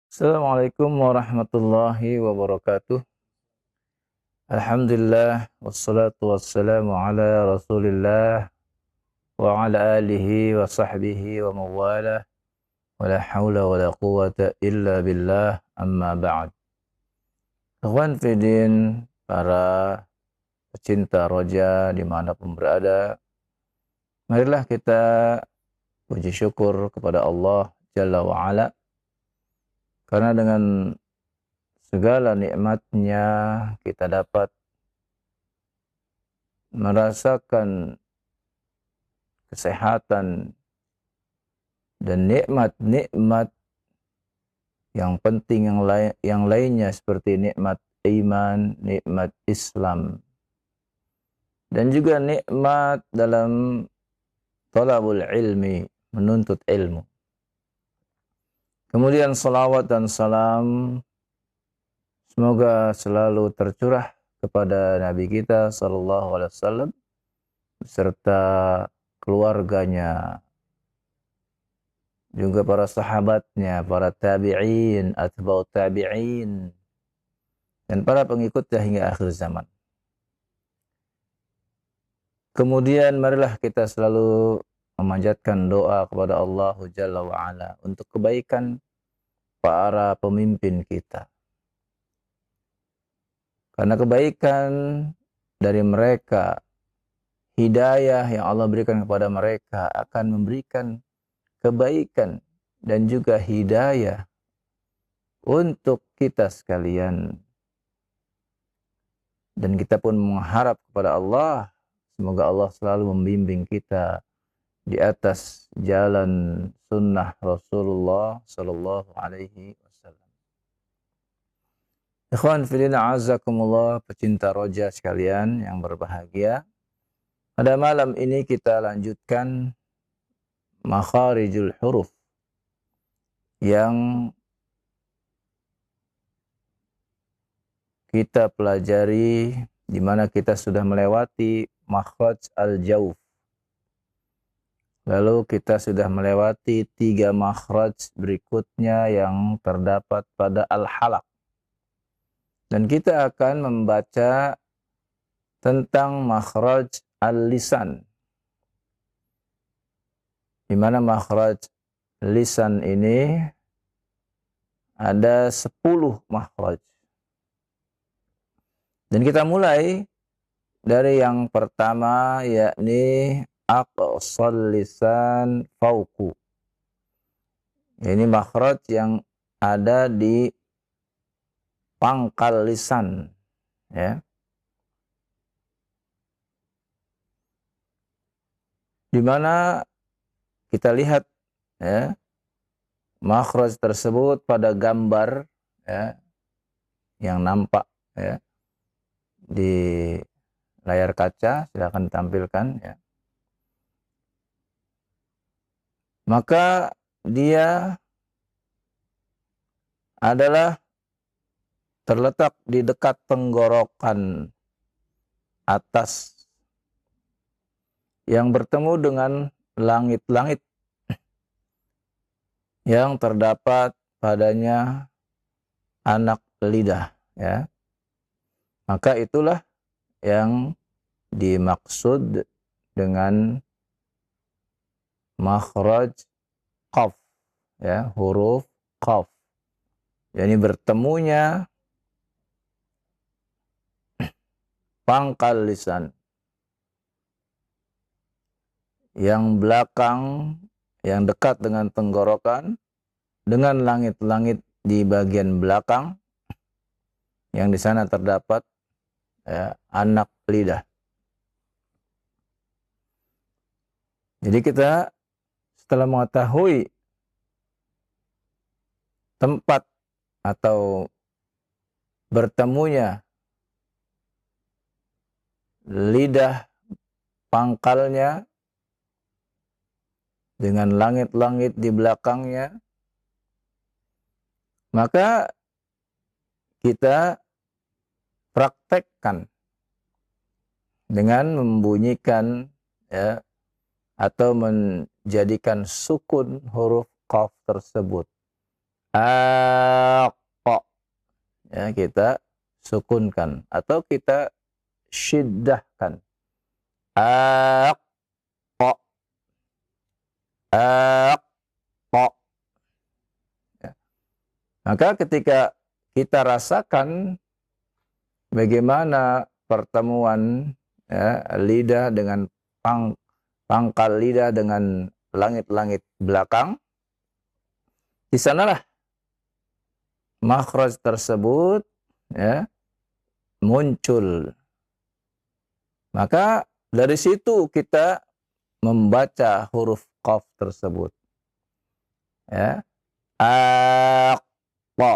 Assalamualaikum warahmatullahi wabarakatuh. Alhamdulillah wassalatu wassalamu ala Rasulillah wa ala alihi wa sahbihi wa mawalah wa la haula wa la quwata illa billah amma ba'd. Ikhwan fillah, para pecinta roja dimanapun berada, marilah kita puji syukur kepada Allah Jalla wa ala, karena dengan segala nikmatnya kita dapat merasakan kesehatan dan nikmat-nikmat yang penting yang lainnya seperti nikmat iman, nikmat Islam, dan juga nikmat dalam thalabul ilmi, menuntut ilmu. Kemudian salawat dan salam semoga selalu tercurah kepada Nabi kita sallallahu alaihi wasallam beserta keluarganya, juga para sahabatnya, para tabi'in, atba'ut tabi'in, dan para pengikutnya hingga akhir zaman. Kemudian marilah kita selalu memanjatkan doa kepada Allah Jalla wa'ala untuk kebaikan para pemimpin kita. Karena kebaikan dari mereka, hidayah yang Allah berikan kepada mereka akan memberikan kebaikan dan juga hidayah untuk kita sekalian. Dan kita pun mengharap kepada Allah, semoga Allah selalu membimbing kita di atas jalan sunnah Rasulullah sallallahu alaihi wasallam. Ikhwan fillah azakumullah, pecinta roja sekalian yang berbahagia. Pada malam ini kita lanjutkan makharijul huruf yang kita pelajari, di mana kita sudah melewati makhraj al-jauf. Lalu kita sudah melewati 3 makhraj berikutnya yang terdapat pada al-halaq. Dan kita akan membaca tentang makhraj al-lisan, di mana makhraj lisan ini ada 10 makhraj. Dan kita mulai dari yang pertama, yakni aqsal lisan fauqu. Ini makhraj yang ada di pangkal lisan, ya. Di mana kita lihat, ya, makhraj tersebut pada gambar, ya, yang nampak, ya, di layar kaca, silakan ditampilkan, ya. Maka dia adalah terletak di dekat tenggorokan atas yang bertemu dengan langit-langit yang terdapat padanya anak lidah, ya. Maka itulah yang dimaksud dengan makhraj qaf, ya, huruf qaf. Yani bertemunya pangkal lisan yang belakang, yang dekat dengan tenggorokan, dengan langit-langit di bagian belakang, yang di sana terdapat, ya, anak lidah. Jadi kita setelah mengetahui tempat atau bertemunya lidah pangkalnya dengan langit-langit di belakangnya, maka kita praktekkan dengan membunyikan, ya, atau menjadikan sukun huruf qaf tersebut. ya, kita sukunkan atau kita syiddahkan. Aqqa, aqqa. Ya. Maka ketika kita rasakan bagaimana pertemuan, ya, lidah dengan pangkal lidah dengan langit-langit belakang, di sanalah makhraj tersebut, ya, muncul. Maka dari situ kita membaca huruf qaf tersebut. Ya. Aqqa.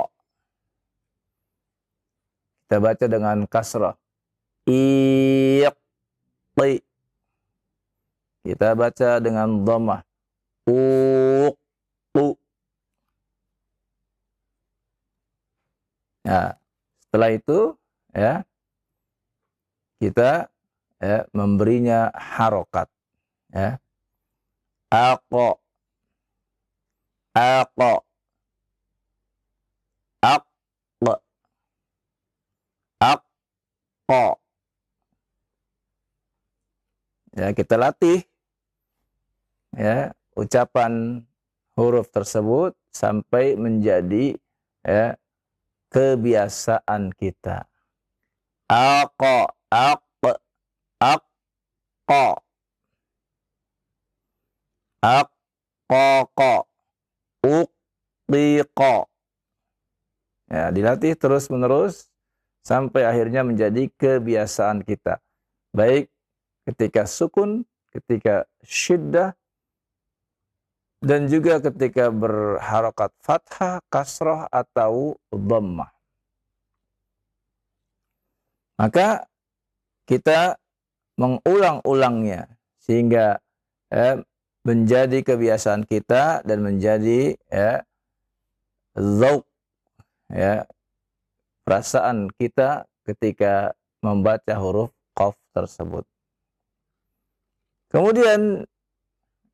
Kita baca dengan kasrah. Iqti. Kita baca dengan dhammah. Uqtu. Nah, setelah itu, ya, kita, ya, memberinya harokat, ya. Aqqa, aqqa, aqqa, aqqa. Ya, kita latih, ya, ucapan huruf tersebut sampai menjadi, ya, kebiasaan kita. Aqqa, aqqa, aqqa, aqqaqa, uqtiqa. Ya, dilatih terus-menerus sampai akhirnya menjadi kebiasaan kita. Baik ketika sukun, ketika syiddah, dan juga ketika berharokat fathah, kasrah, atau dhammah. Maka kita mengulang-ulangnya sehingga, menjadi kebiasaan kita dan menjadi, ya, dzauq, ya, perasaan kita ketika membaca huruf qaf tersebut. Kemudian,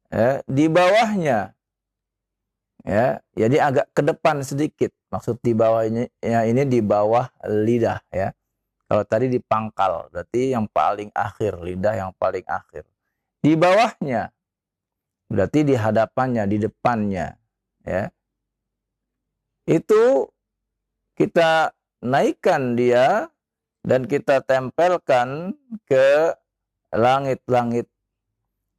ya, di bawahnya, ya, jadi agak ke depan sedikit. Maksud di bawahnya, ya, ini di bawah lidah, ya. Kalau tadi di pangkal, berarti yang paling akhir, lidah yang paling akhir. Di bawahnya, berarti di hadapannya, di depannya, ya. Itu kita naikkan dia dan kita tempelkan ke langit-langit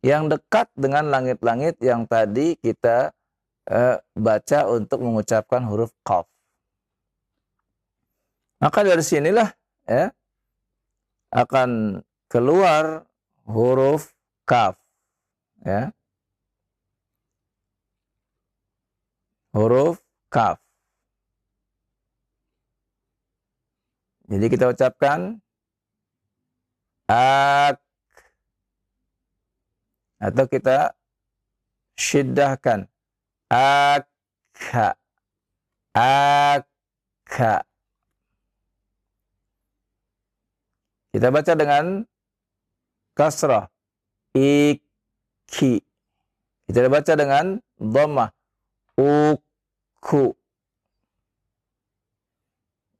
yang dekat dengan langit-langit yang tadi kita baca untuk mengucapkan huruf qaf. Maka dari sinilah, ya, akan keluar huruf kaf, ya. Huruf kaf. Jadi kita ucapkan ak, atau kita syiddahkan akha, akha. Kita baca dengan kasrah iki. Kita baca dengan dhammah uku.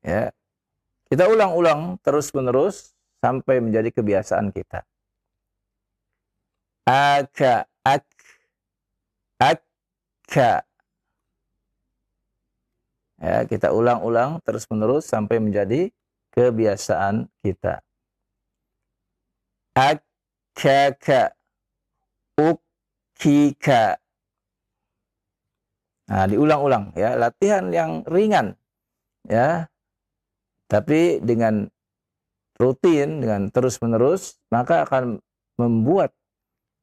Ya. Kita ulang-ulang terus-menerus sampai menjadi kebiasaan kita. Aka, akka. Ya, kita ulang-ulang terus-menerus sampai menjadi kebiasaan kita. Akkaka, ukika. Nah, diulang-ulang, ya, latihan yang ringan, ya. Tapi dengan rutin, dengan terus-menerus, maka akan membuat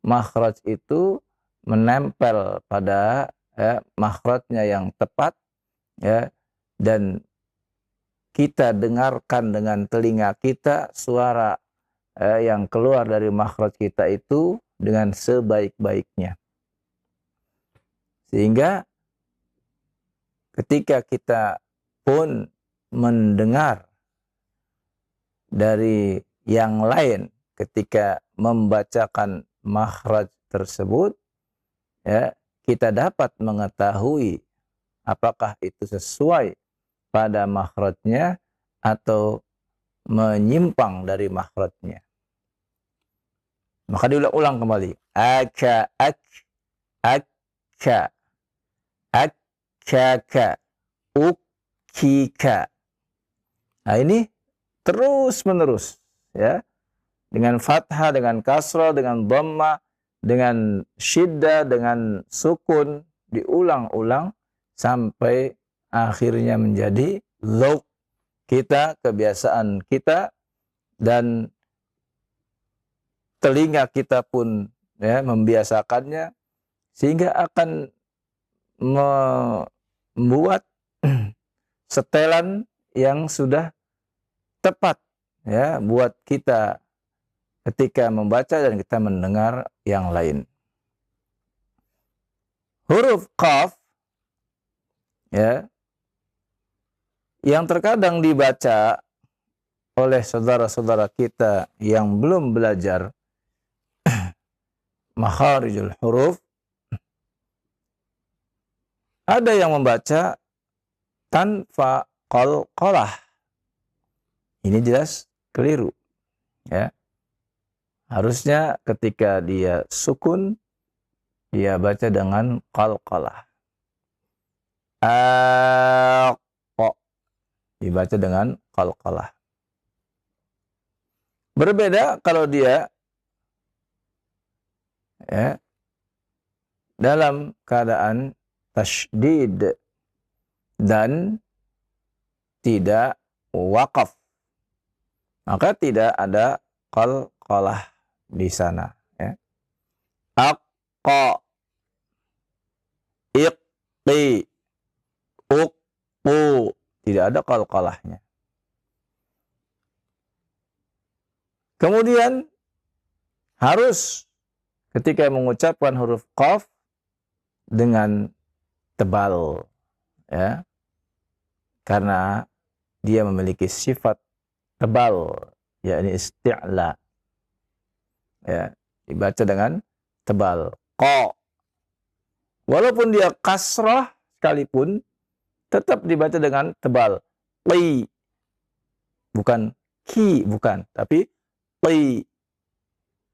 makhraj itu menempel pada, ya, makhrajnya yang tepat, ya, dan kita dengarkan dengan telinga kita suara, yang keluar dari makhraj kita itu dengan sebaik-baiknya. Sehingga ketika kita pun mendengar dari yang lain ketika membacakan makhraj tersebut, ya, kita dapat mengetahui apakah itu sesuai pada makhrajnya atau menyimpang dari makhrajnya. Maka diulang-ulang kembali. Aka, akka, akkaka, ukika. Nah ini terus menerus, ya, dengan fathah, dengan kasrah, dengan dhamma, dengan syiddah, dengan sukun, diulang-ulang sampai akhirnya menjadi dzauq kita, kebiasaan kita, dan telinga kita pun ya membiasakannya, sehingga akan membuat setelan yang sudah tepat ya buat kita ketika membaca dan kita mendengar yang lain. Huruf qaf ya yang terkadang dibaca oleh saudara-saudara kita yang belum belajar makharijul huruf, ada yang membaca tanpa qalqalah. Ini jelas keliru ya. Harusnya ketika dia sukun dia baca dengan qalqalah. Dibaca dengan qalqalah. Berbeda kalau dia ya dalam keadaan tasydid dan tidak waqaf, maka tidak ada qalqalah di sana ya. Aqqa, iqqi, uqqu, tidak ada qalqalahnya. Kemudian harus ketika mengucapkan huruf qaf dengan tebal ya. Karena dia memiliki sifat tebal, yakni isti'la. Ya, dibaca dengan tebal. Qa. Walaupun dia kasrah sekalipun tetap dibaca dengan tebal. Qi. Bukan ki, bukan, tapi qi.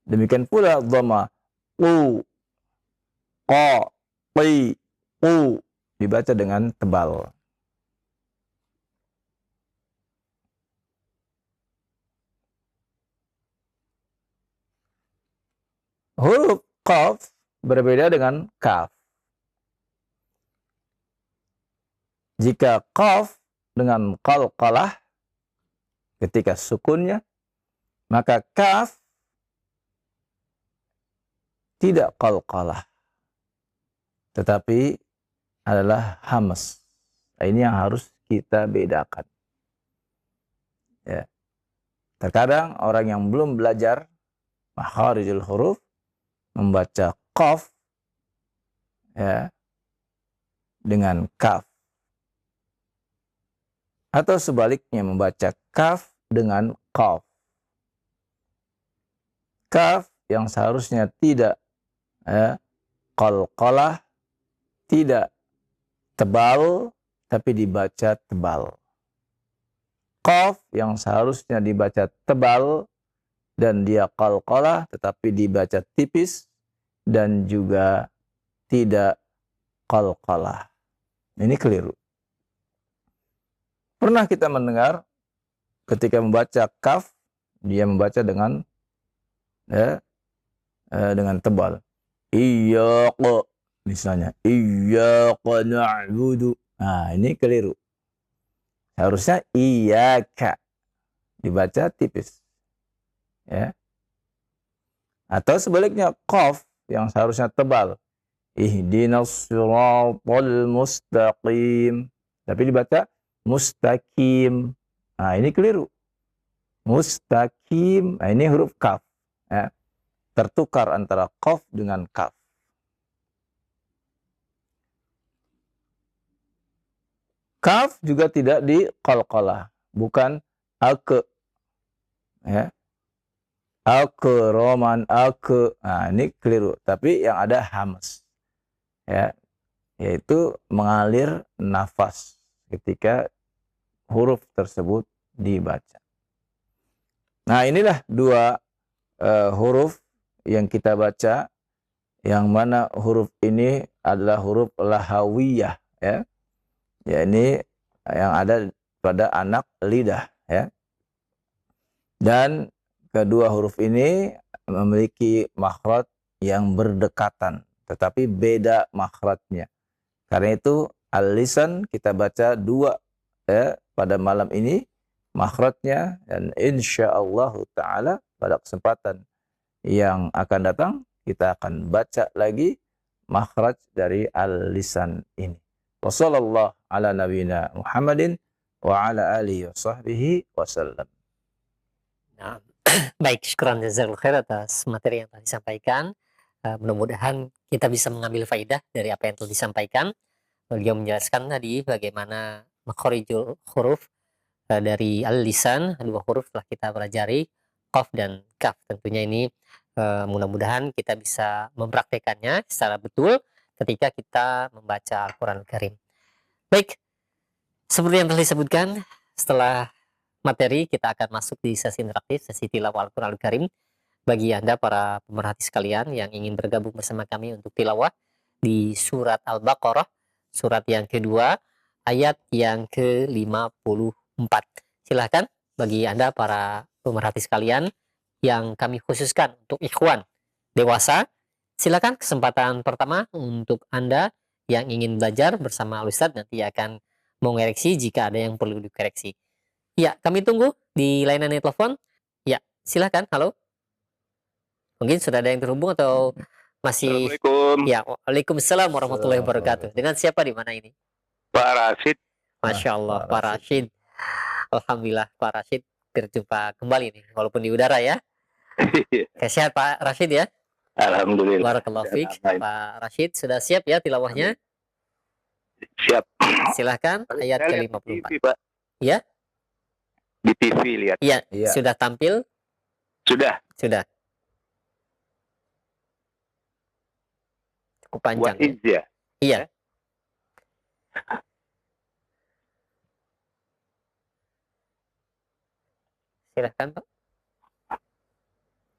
Demikian pula dhamma. Qu. Qa. Qi. Qu. Dibaca dengan tebal. Huruf qaf berbeda dengan kaf. Jika qaf dengan qalqalah ketika sukunnya, maka kaf tidak qalqalah, tetapi adalah hams. Ini yang harus kita bedakan. Ya. Terkadang orang yang belum belajar makharijul huruf membaca qaf ya dengan kaf, atau sebaliknya membaca kaf dengan qaf. Kaf yang seharusnya tidak qalqalah, tidak tebal, tapi dibaca tebal. Qaf yang seharusnya dibaca tebal dan dia qalqalah, tetapi dibaca tipis dan juga tidak qalqalah. Ini keliru. Pernah kita mendengar ketika membaca kaf, dia membaca dengan dengan tebal. Iyyaqa, misalnya. Iyyaqa na'budu. Nah, ini keliru. Harusnya iyyaka. Dibaca tipis. Ya. Atau sebaliknya qaf yang seharusnya tebal. Ihdinas siratal mustaqim. Tapi dibaca mustaqim. Nah, ini keliru. Mustaqim. Nah, ini huruf kaf. Ya. Tertukar antara qaf dengan kaf. Kaf juga tidak diqalqalah. Bukan ake. Ya. Roman, ake. Nah, ini keliru. Tapi yang ada hams. Ya. Yaitu mengalir nafas ketika huruf tersebut dibaca. Nah, inilah dua huruf yang kita baca, yang mana huruf ini adalah huruf lahawiyah, ya. Ya, ini yang ada pada anak lidah, ya. Dan kedua huruf ini memiliki makhraj yang berdekatan, tetapi beda makhrajnya. Karena itu al-lisan kita baca dua, ya, pada malam ini makhrajnya, dan insyaallah taala pada kesempatan yang akan datang kita akan baca lagi makhraj dari al-lisan ini. Wassallallahu ala nabiyina Muhammadin wa ala alihi wa sahbihi wasallam. Nah, baik, syukran jazakallahu khair atas materi yang telah disampaikan. Mudah-mudahan kita bisa mengambil faidah dari apa yang telah disampaikan. Beliau menjelaskan tadi bagaimana makhorijul huruf dari al-lisan, dua huruf telah kita pelajari, qaf dan kaf. Tentunya ini mudah-mudahan kita bisa mempraktekannya secara betul ketika kita membaca Al-Quran Al-Karim. Baik, seperti yang telah disebutkan, setelah materi kita akan masuk di sesi interaktif, sesi tilawah Al-Quran Al-Karim. Bagi Anda para pemerhati sekalian yang ingin bergabung bersama kami untuk tilawah di surat Al-Baqarah, surat yang kedua, ayat yang ke-54. Silahkan bagi Anda para pemerhati sekalian yang kami khususkan untuk ikhwan dewasa, silakan kesempatan pertama untuk Anda yang ingin belajar bersama Ustadz, nanti akan mengoreksi jika ada yang perlu dikoreksi. Ya, kami tunggu di layanan telepon. Ya, silakan. Halo. Mungkin sudah ada yang terhubung atau masih? Assalamualaikum. Ya, waalaikumsalam warahmatullahi wabarakatuh. Dengan siapa di mana ini? Pak Rashid. Masya Allah, Pak Rashid. Alhamdulillah, Pak Rashid berjumpa kembali nih, walaupun di udara ya. Sehat Pak Rashid ya? Alhamdulillah. Barakallahu fiik. Pak Rashid sudah siap ya tilawahnya? Siap. Silahkan ayat ke-54. TV, Pak. Ya? Di TV lihat. Iya, Iya. sudah tampil? Sudah. Sudah. Cukup panjang. What is ya? Iya. Silahkan Pak.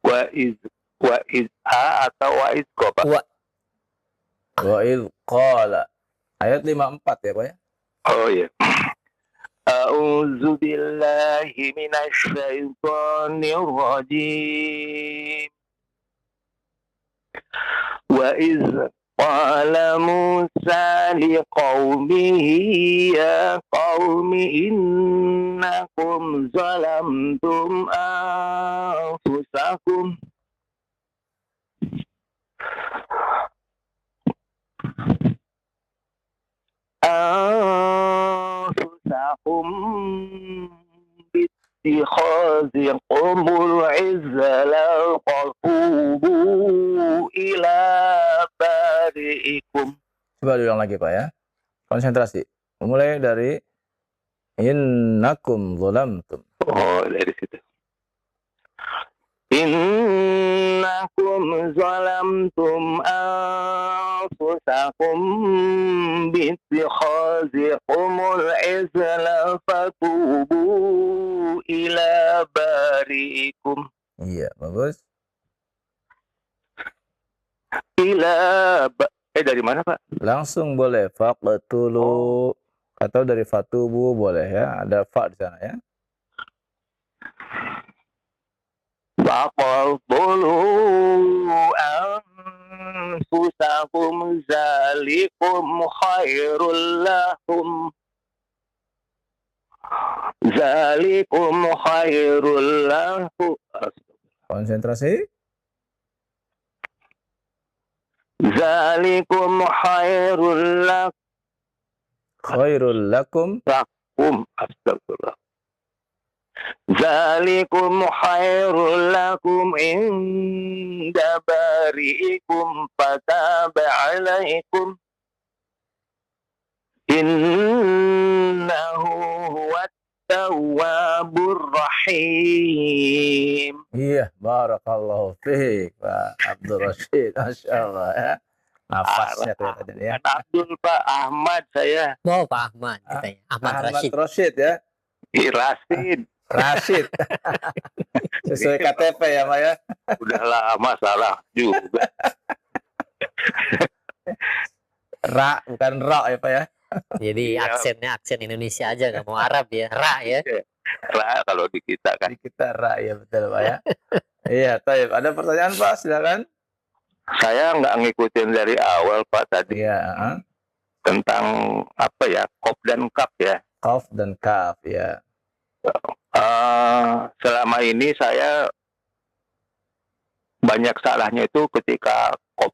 What is a atau what is ko, Pak? Wa idh qala. Ayat 54 ya, Pak ya? Oh iya. A'udzu billahi minasy syaithanir rajim. Wa iz qala Musa liqaumihi ya qaumi innakum zalamtum anfusakum bittikhazikumul izla fatubu ila bari'ikum. Coba diulang lagi, Pak ya. Konsentrasi. Mulai dari innakum zalamtum. Oh, dari situ. Innakum zalamtum anfusakum bittikhazikumul izla fatubu ila bari'ikum. Iya, bagus. Dari mana, Pak? Langsung boleh faqtulu atau dari fatubu boleh ya. Ada fa di sana ya. Faqtulu anfusakum zalikum khairul lakum. Zalikum khairul lakum. Konsentrasi. Zalikum khairul lakum. Khairul lakum. Astagfirullah. Zalikum khairul lakum inda bari'ikum fataba alaikum innahu huwat tawwabur rahim. Iya, barakallahu fiik, Pak Abdul Rashid. Masya Allah ya. Nafasnya kelihatan ya. Abdul, Pak Ahmad saya. Oh, Pak Ahmad katanya. Ahmad Rashid. Rashid ya. Rasid. Rashid. Sesuai KTP ya Pak ya. Udah lama salah juga. Ra bukan Ra ya Pak ya. Jadi Iya. aksen Indonesia aja, nggak mau Arab ya. Ra ya. Kalau di kita kan. Di kita Ra ya betul Pak ya. Iya, Taib. Ada pertanyaan Pak? Silakan. Saya nggak ngikutin dari awal Pak tadi Iya, tentang apa ya, kop dan kap ya. Qaf dan Kaf ya. Selama ini saya banyak salahnya itu ketika kop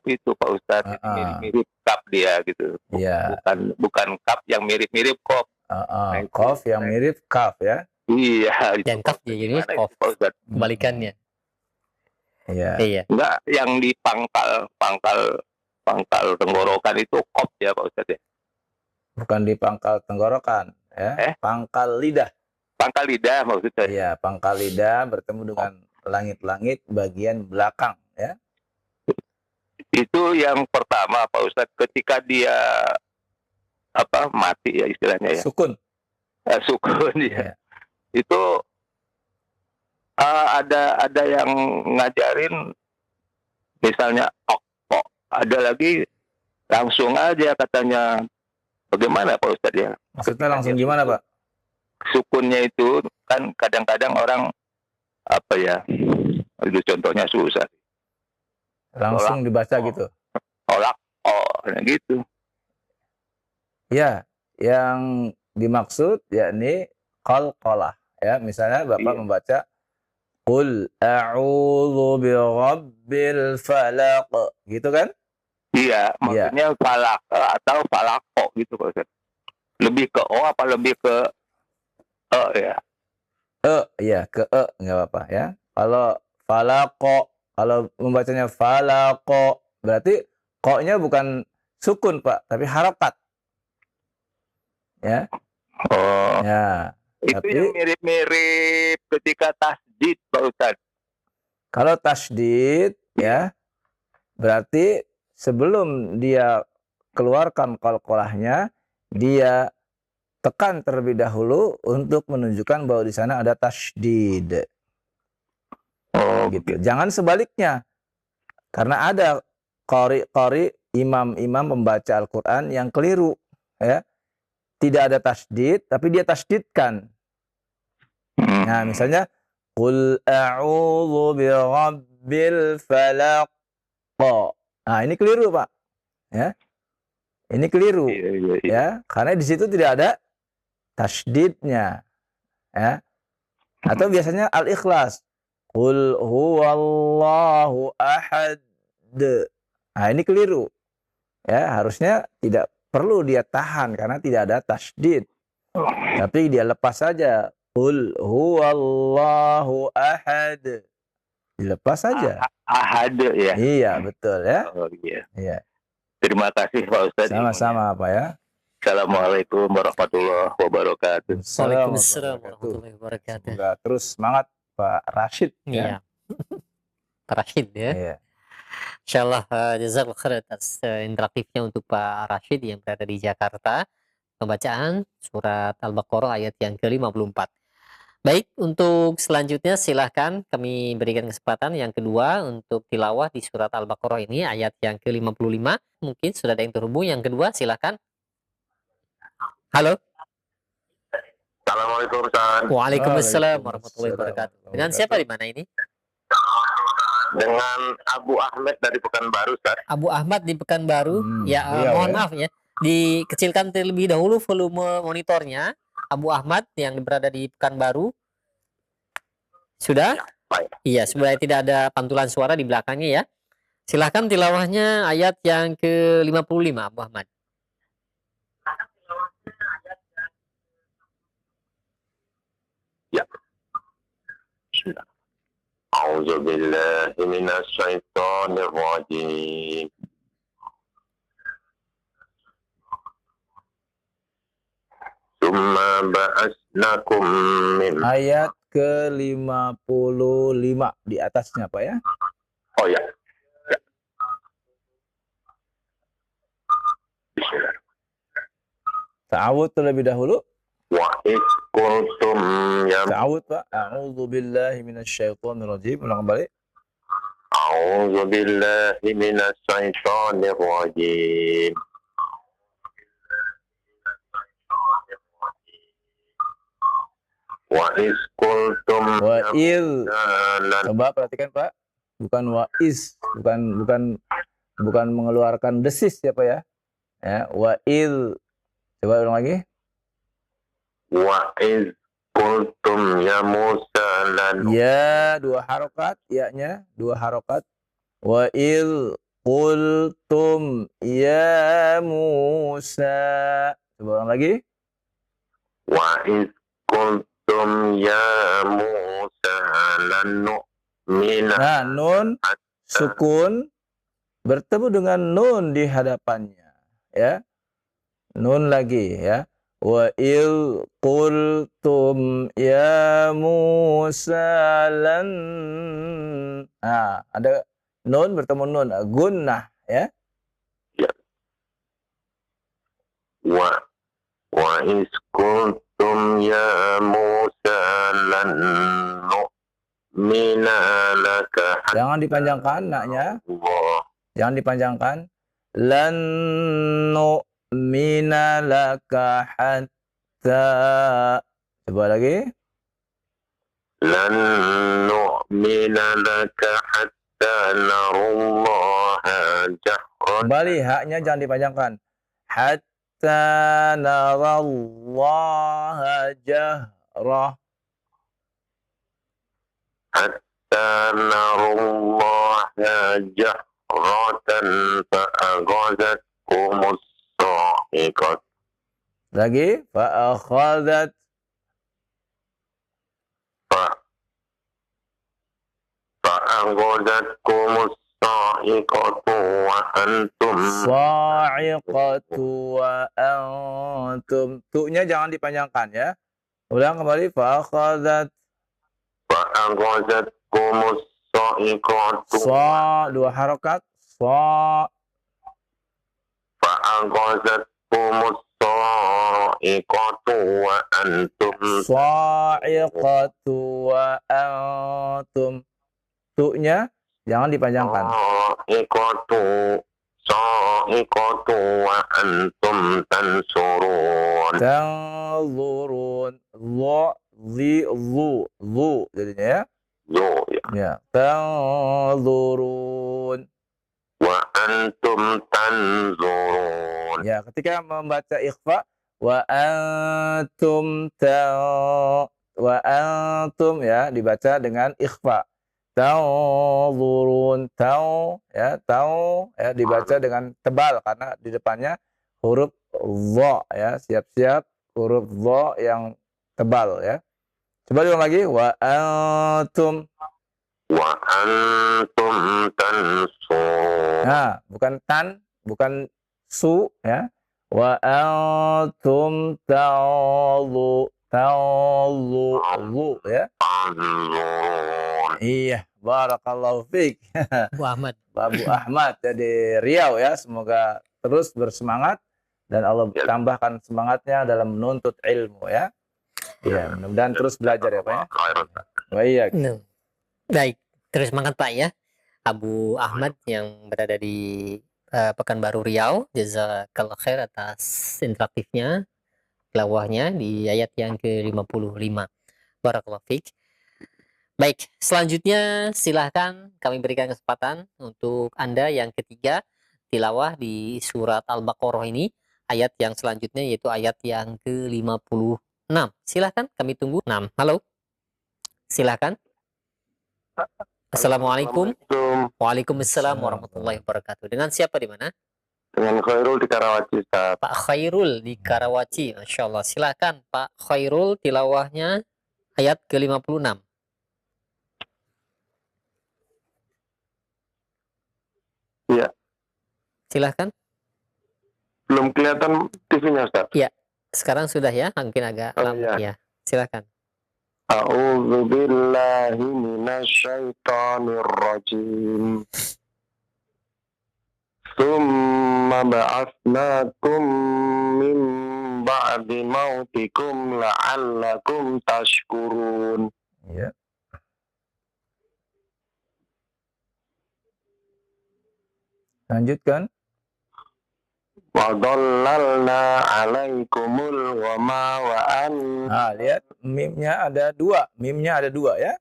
itu Pak Ustadz, itu mirip-mirip kap dia gitu. Iya. Bukan kap yang mirip-mirip kop. Qaf yang mirip Kaf ya. Iya. Dan kaf jadi Gimana kof. itu, Pak Ustadz? Kebalikannya. Iya. Iya. Enggak, yang di pangkal tenggorokan itu kop ya Pak Ustadz ya. Bukan di pangkal tenggorokan ya. Pangkal lidah. Pangkal lidah maksudnya. Iya, pangkal lidah bertemu dengan langit-langit bagian belakang ya. Itu yang pertama Pak Ustadz, ketika dia mati ya istilahnya ya. Sukun. Sukun ya. Iya. Itu ada yang ngajarin misalnya okpo, ada lagi langsung aja katanya. Bagaimana Pak Ustadz ya? Maksudnya langsung gimana Pak? Sukunnya itu kan kadang-kadang orang itu contohnya susah. Langsung dibaca gitu. Gitu. Ya, yang dimaksud yakni qalqalah ya. Misalnya Bapak membaca Qul a'udzu birabbil falaq gitu kan? Iya, maksudnya falak atau falako gitu Pak Ustadz. Lebih ke O apa lebih ke ya? Ya, ke enggak apa-apa ya. Kalau falaqo, kalau membacanya falaqo, berarti ko-nya bukan sukun, Pak, tapi harokat. Ya. Oh. Ya. Itu Tapi yang mirip-mirip ketika tasdid Pak Ustadz. kalau tasdid ya, berarti sebelum dia keluarkan qalqalahnya, dia tekan terlebih dahulu untuk menunjukkan bahwa di sana ada tasydid. Oh, Gitu. Jangan sebaliknya. Karena ada qari imam-imam membaca Al-Qur'an yang keliru, ya. Tidak ada tasydid tapi dia tasydidkan. Nah, misalnya qul a'udzu birabbil falaq. Nah, ini keliru, Pak. Ya. Ini keliru. Iya. Ya, karena di situ tidak ada tasydidnya. Ya. Atau biasanya al-ikhlas. Qul huwallahu ahad. Nah, ini keliru. Ya, harusnya tidak perlu dia tahan karena tidak ada tasydid. Tapi dia lepas saja. Qul huwallahu ahad. Dilepas saja. Ahad ya. Iya, betul ya. Oh iya. Iya. Terima kasih Pak Ustadz. Sama-sama Pak ya. Assalamualaikum warahmatullahi wabarakatuh. Waalaikumsalam warahmatullahi wabarakatuh. Semoga terus semangat Pak Rashid. Iya. Pak Rashid ya. Iya. Insyaallah jazakallahu khair atas interaktifnya untuk Pak Rashid yang berada di Jakarta. Pembacaan surat Al-Baqarah ayat yang ke-54. Baik, untuk selanjutnya silahkan kami berikan kesempatan yang kedua untuk tilawah di surat Al-Baqarah ini ayat yang ke-55. Mungkin sudah ada yang terhubung. Yang kedua silahkan. Halo. Assalamualaikum Ustaz. Waalaikumsalam warahmatullahi wabarakatuh. Dengan siapa di mana ini? Dengan Abu Ahmed dari Pekanbaru Ustaz. Abu Ahmad di Pekanbaru. Mohon maaf ya. Dikecilkan terlebih dahulu volume monitornya. Abu Ahmad yang berada di Pekanbaru. Sudah? Iya, supaya tidak ada pantulan suara di belakangnya ya. Silahkan tilawahnya ayat yang ke-55 Abu Ahmad. Ya. A'udzu billahi minasy syaithanir rajim. Tsumma ba'atsnakum min. Ayat ke-55 di atasnya Pak ya. Oh ya. Ta'awud terlebih dahulu. Wa iz qultum ya Ta'awud Pak. A'udzu billahi minasyaitonir rajim. Ulang kembali. A'udzu billahi minasy syaithanir rajim. Wa iz qultum Wa ya il. Musa Coba perhatikan Pak. Bukan wa is, bukan mengeluarkan desis ya Pak ya. Ya, wa il. Coba ulang lagi. wa iz qultum ya Musa lan Ya, 2 harokat, ya-nya 2 harokat. Wa il qultum ya Musa. Coba ulang lagi. wa iz qultum ya Musa lan nu'mina Nah, nun sukun bertemu dengan nun di hadapannya, ya. Nun lagi ya. Wa il qultum ya Musa lan. Nah, ada nun bertemu nun, gunnah ya. wa iz qultum ya Musa lan nu'mina laka Jangan dipanjangkan naknya, Allah jangan dipanjangkan. Lan nu'mina laka hatta. Coba lagi. lan nu'mina laka hatta narullaha jahran Kembali haknya jangan dipanjangkan. Hatta narallaha jahrah. hatta narullaha jahratan fa'aghazatkumus sa'iqat Lagi. Fa'akhadat. fa'aghazatkumus sa'iqatu wa antum Sa'iqatu wa antum. Tu-nya jangan dipanjangkan ya. Ulang kembali. Fa'akhadat. fa'aghazatkumus sa'iqatu Sa. 2 harokat. Sa. fa'aghazatkumus sa'iqatu wa antum Sa'iqatu wa antum. Tu-nya jangan dipanjangkan. sa'iqatu wa antum tansurun Tanzurun. Lu. Jadinya ya. Yo, ya. Ya. Tanzurun. Wa antum tanzurun Ya, ketika membaca ikhfa wa antum ya dibaca dengan ikhfa. Tanzurun. Ya dibaca dengan tebal karena di depannya huruf dha ya. Siap-siap huruf dha yang tebal ya. Coba diulang lagi. Wa antum. wa antum tansurun Nah, bukan tan, bukan su ya. Wa antum ta'lu ya. tanzurun Iya, barakallahu fiik. Bu Ahmad. Abu Ahmad dari Riau ya. Semoga terus bersemangat dan Allah tambahkan semangatnya dalam menuntut ilmu ya. Ya, mudah-mudahan terus belajar ya Pak ya. Wa iya. No. Baik, terus semangat Pak ya. Abu Ahmad yang berada di Pekanbaru Riau, jazakallah khair atas interaktifnya, tilawahnya di ayat yang ke-55. Barakallahu fiik. Baik, selanjutnya silahkan kami berikan kesempatan untuk Anda yang ketiga tilawah di surat Al-Baqarah ini, ayat yang selanjutnya yaitu ayat yang ke-56. Silahkan kami tunggu. 6. Halo. Silahkan. Assalamualaikum. Waalaikumsalam warahmatullahi wabarakatuh. Dengan siapa di mana? Dengan Khairul di Karawaci, Ustaz. Pak Khairul di Karawaci. Masya Allah. Silahkan Pak Khairul tilawahnya ayat ke-56. Iya. Silahkan. Belum kelihatan TV-nya, Ustaz. Iya. Sekarang sudah ya. Mungkin agak Oh, lambat ya. Silahkan. A'udzu billahi minasyaitonir rajim. Tsumma ba'atsnakum min ba'di mautikum la'allakum tashkurun. Ya. Lanjutkan. Wa dhallalna 'alaikumul ghama wa an. Nah, lihat mimnya ada dua. Mimnya ada dua ya.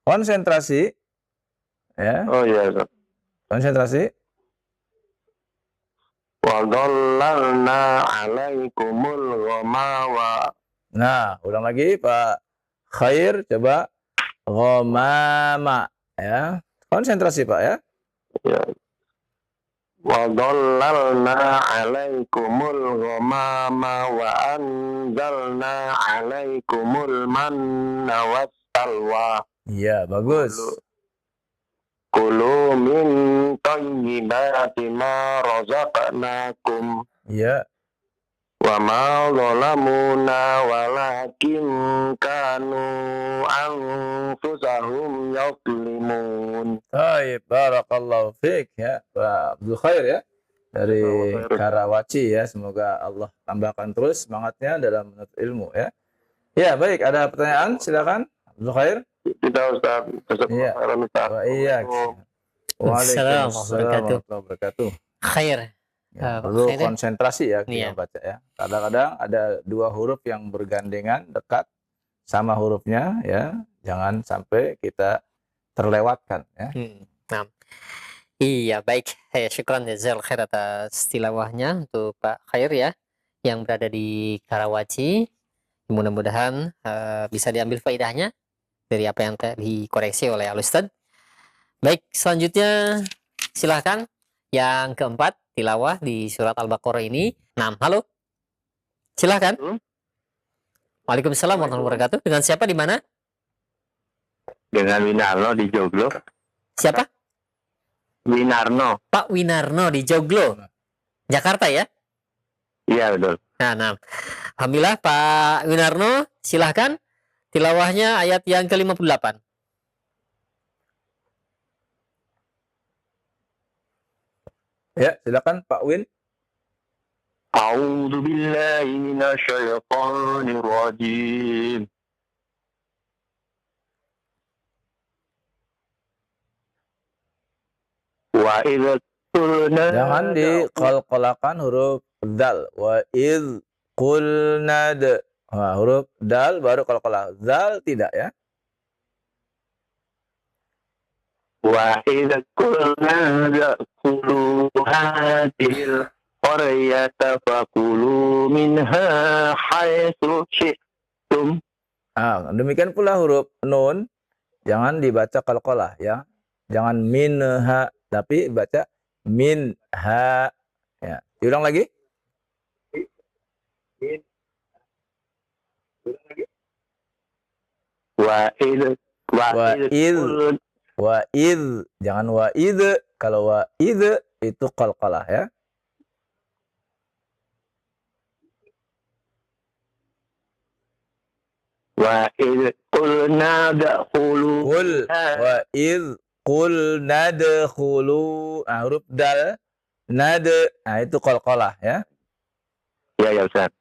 Konsentrasi. Ya. Oh iya, Ustaz. Konsentrasi. Wa dhallalna 'alaikumul ghama wa. Nah, ulang lagi Pak Khair, coba ghamama ya. Konsentrasi Pak ya. Ya. Wa dhallalna 'alaikumul ghamama wa anzalna 'alaikumul manna wassalwa. Iya, bagus. Kulu min thayyibati ma razaqnakum. Iya. Wa ma zalamuna walakin kanu anfusahum yazlimun. Baik, barakallahu fiik ya, Pak Abdul Khair ya. Dari Karawaci ya, semoga Allah tambahkan terus semangatnya dalam menuntut ilmu ya. Ya, baik, ada pertanyaan? Silakan Abdul Khair. Kita Ustaz. Iya. Wa iya. Waalaikumsalam warahmatullahi wabarakatuh. Khair. Ya, perlu Khair ya? konsentrasi ya kita Iya. baca ya. Kadang-kadang ada dua huruf yang bergandengan dekat sama hurufnya ya. Jangan sampai kita terlewatkan ya. Nah, iya baik. Syukran jazal khair atas tilawahnya untuk Pak Khair ya, yang berada di Karawaci. Mudah-mudahan bisa diambil faedahnya dari apa yang dikoreksi oleh Al-Ustadz. Baik, selanjutnya silahkan yang keempat tilawah di surat Al-Baqarah ini. Nah, halo. Silahkan. Waalaikumsalam warahmatullahi wabarakatuh. Dengan siapa di mana? Dengan Winarno di Joglo. Siapa? Winarno. Pak Winarno di Joglo, Jakarta ya? Iya betul. Nah. Alhamdulillah Pak Winarno, silahkan tilawahnya ayat yang ke-58. Ya, silakan Pak Win. A'udzu billahi minasyaitonir rajim. Wa idza qulna. Jangan diqalqalakan huruf dal. Wa id qulna de. Nah, huruf dal baru qalqalah. Zal tidak ya. Wa idza qulna da'kulu hadhil qaryata fakulu minha haitsu syi'tum. Nah, demikian pula huruf nun jangan dibaca qalqalah ya. Jangan minha tapi baca minha ya. Diulang lagi. Wa idza Wa id jangan wa id. Kalau wa id itu qalqalah ya. wa idza qulna da'kulu Qul wa id qul nadkhulu. Nah, huruf dal nad. Nah, itu qalqalah ya. ya Ustaz.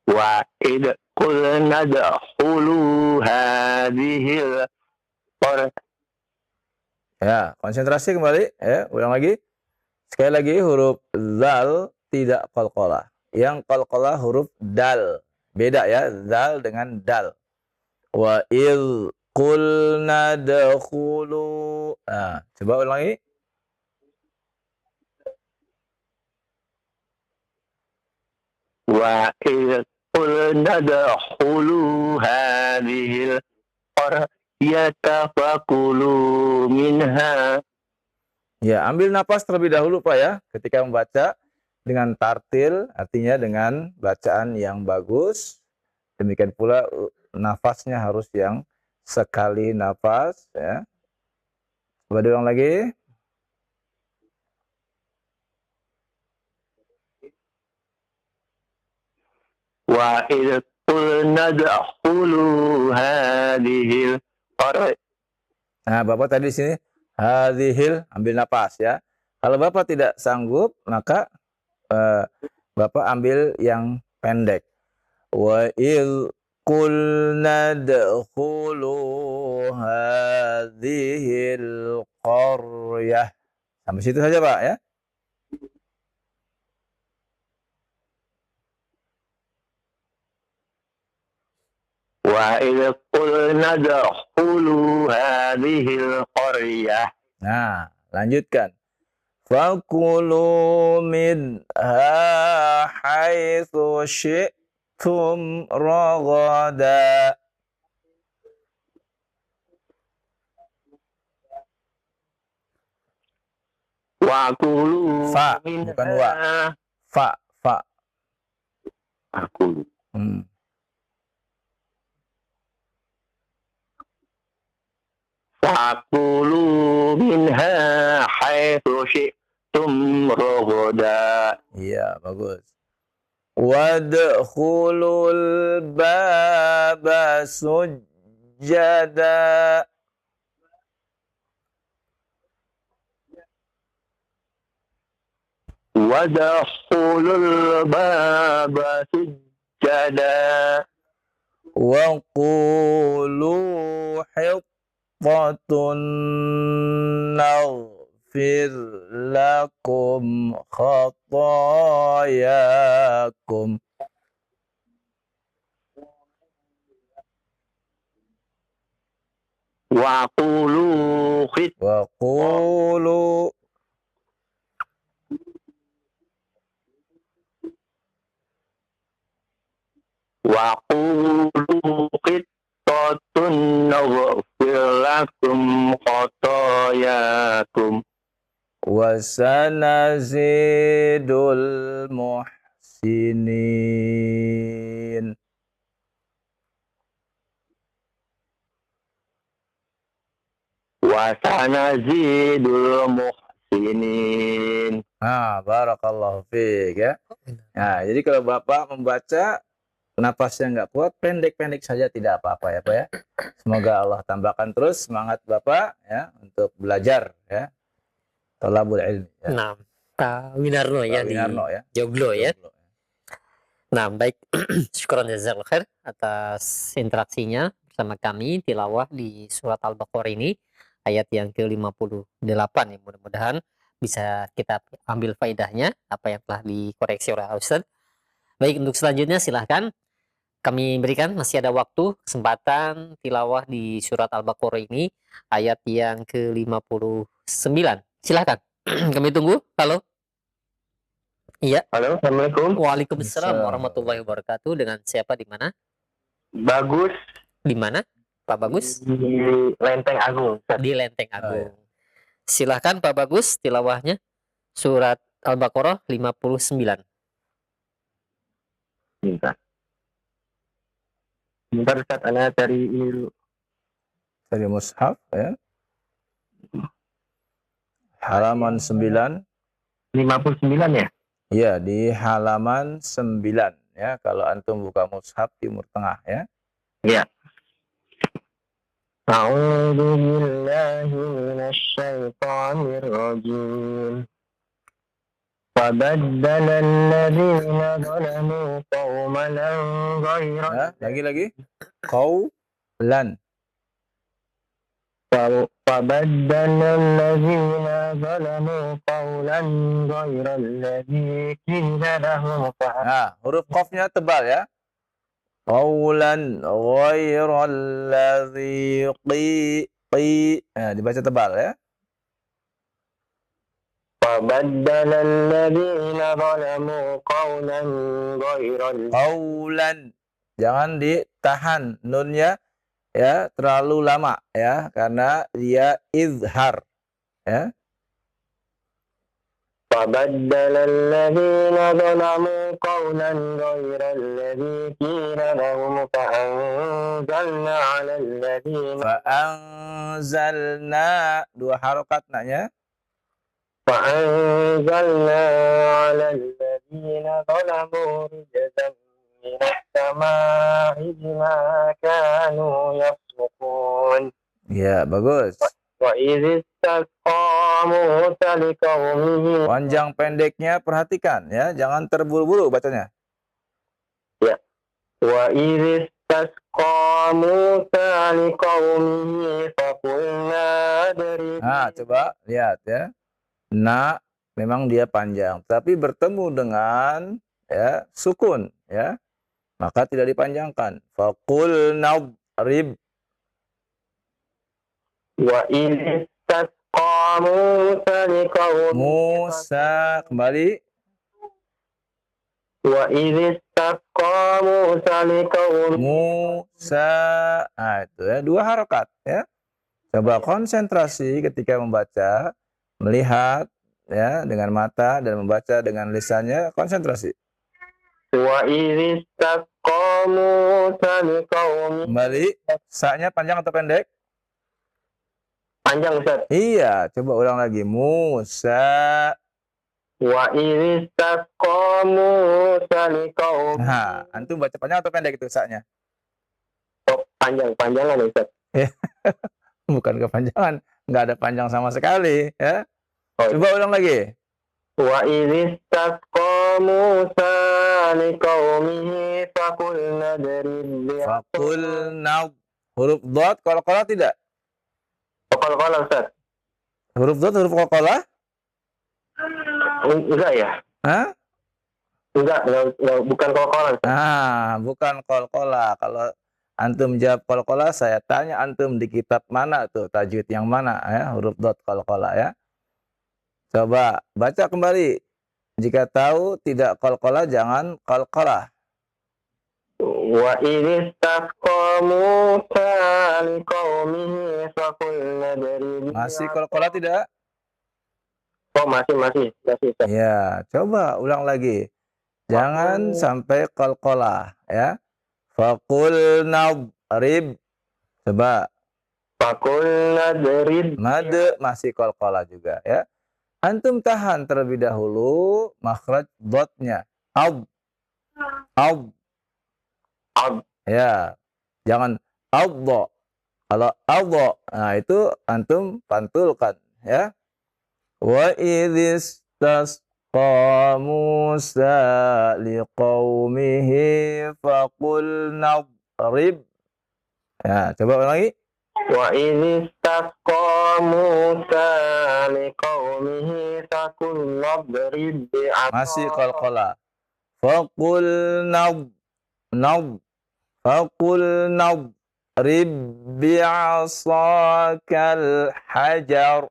Wa idza qulna da'kulu hadhil qaryata. Ya, konsentrasi kembali ya, ulang lagi. Sekali lagi huruf zal tidak qalqalah. Yang qalqalah huruf dal. Beda ya, zal dengan dal. Wa il qulna dakhulu. Nah, coba ulangi. Wa idza qulna da'kulu hadhil qaryata fakulu minha. Ya, ambil napas terlebih dahulu Pak ya, ketika membaca dengan tartil, artinya dengan bacaan yang bagus. Demikian pula nafasnya harus yang sekali nafas ya. Coba diulang lagi. Wa idza qulna da'kulu hadhil qaryata. Nah, Bapak tadi di sini hadhil, ambil napas ya. Kalau Bapak tidak sanggup, maka Bapak ambil yang pendek. Wa il qulna dkhulu hadhil qaryah. Sampai situ saja, Pak, ya. Wa idh qulna dkhulu hadhil qaryah. Nah, lanjutkan. Fakulu minha haitsu syi'tum ragada. Wa kulu Fa, bukan wa. Fa. Aku. Fakulu minha haitsu syi'tum ragada. Iya, bagus. Wadkhulul baba sujjada. Wadkhulul baba sujjada. Wa qulu hittatun naghfir lakum khatayakum. Wa qulu Wa qulu qittatun naghfir lakum khatayakum. wa sanazidul muhsinin. Wa sanazidul muhsinin. Barakallahu fiik, ya. Nah, jadi kalau Bapak membaca napasnya nggak kuat, pendek-pendek saja tidak apa-apa, ya Pak, ya. Semoga Allah tambahkan terus semangat Bapak, ya, untuk belajar, ya. Thalabul ilmi, ya. Nah, Pak Winarno ya Pak di Winarno, ya. Joglo ya. Joglo. Nah, baik. Syukran jazakallahu khair atas interaksinya bersama kami tilawah di surat Al-Baqarah ini ayat yang ke-58 ya. Mudah-mudahan bisa kita ambil faedahnya apa yang telah dikoreksi oleh Ustaz. Baik, untuk selanjutnya silahkan kami berikan masih ada waktu kesempatan tilawah di surat Al-Baqarah ini ayat yang ke-59. Silahkan. Kami tunggu. Halo. Iya. Halo, Assalamualaikum. Waalaikumsalam warahmatullahi wabarakatuh. Dengan siapa di mana? Bagus Di mana? Pak Bagus? di Lenteng Agung. Di Lenteng Agung. ya. Silahkan Pak Bagus tilawahnya surat Al-Baqarah 59. Bentar Ustaz, ana cari ini dulu. Dari mushaf, ya. Halaman 9. 59 ya? Ya, di halaman 9, ya. Kalau antum buka mushaf Timur Tengah, ya. Iya. A'udzu billahi minasy syaithanir rajim. Fabaddala alladziina zalamu qauman ghayra Ya, lagi. Qaulan. فبدل الذين ظلموا قولا غير الذي قيل لهم Nah, huruf qafnya tebal, ya. Qaulan ghairal ladzi Nah, dibaca tebal, ya. فبدل الذين ظلموا قولا غير Qaulan. Jangan ditahan nunnya, ya, terlalu lama, ya, karena dia izhar, ya. فبدل الذين ظلموا قولا غير الذي قيل لهم فأنزلنا على الذين Fa'anzalna, dua harokat naknya. فأنزلنا على الذين ظلموا رجزا من السماء بما كانوا يفسقون. Ya, bagus. وإذ استسقى موسى liqaumihi. Panjang pendeknya perhatikan ya, jangan terburu-buru bacanya. Wa idh istasqa Musa liqaumihi faqulna adrib. Nah, coba lihat ya. Na memang dia panjang, tapi bertemu dengan ya sukun ya, maka tidak dipanjangkan. Faqul nadrib. Wa idh istasqa Musa liqaumihi. Musa kembali. Wa idh istasqa Musa liqaumihi. Musa. Nah, itu ya, dua harokat ya. Coba konsentrasi ketika membaca, melihat ya dengan mata dan membaca dengan lisannya, konsentrasi. Wa idh istasqa Musa liqaumihi. Kembali, sa-nya panjang atau pendek? Panjang, Ustaz. Iya, coba ulang lagi. Musa. Wa idh istasqa Musa liqaumihi. Nah, antum baca panjang atau pendek itu sa-nya? Oh, panjangan Ustaz. Bukan kepanjangan, nggak ada panjang sama sekali ya. Oh. Coba ulang lagi. Wa idh istasqa Musa liqaumihi faqulna adrib bi Fakul naud. Huruf dot qalqalah tidak? Qala Ustaz. Huruf dot huruf qalqalah? Enggak ya? Hah? Enggak, bukan qala. Nah, bukan qalqalah. Kalau antum jawab qalqalah, saya tanya antum di kitab mana tuh, tajwid yang mana ya, huruf dot qalqalah ya. Coba baca kembali. Jika tahu tidak qalqalah, jangan qalqalah. Wa idh istasqa Musa liqaumihi faqulna adrib. Masih qalqalah tidak? Oh, masih Ustaz. Ya, coba ulang lagi. Jangan sampai qalqalah ya. Faqul nadrib. Coba. Faqulna adrib. Mad masih qalqalah juga ya. Antum tahan terlebih dahulu makhraj dotnya. Ab. Ya. Jangan abdo. Kalau abdo, nah itu antum pantulkan ya. Wa idhis tasqa Musa liqaumihi faqul nadrib. Ya, coba ulang lagi. Wa idh istasqa Musa liqaumihi faqulna adrib bi Masih qalqalah. Faqul faqul nadrib bi'asakal hajar.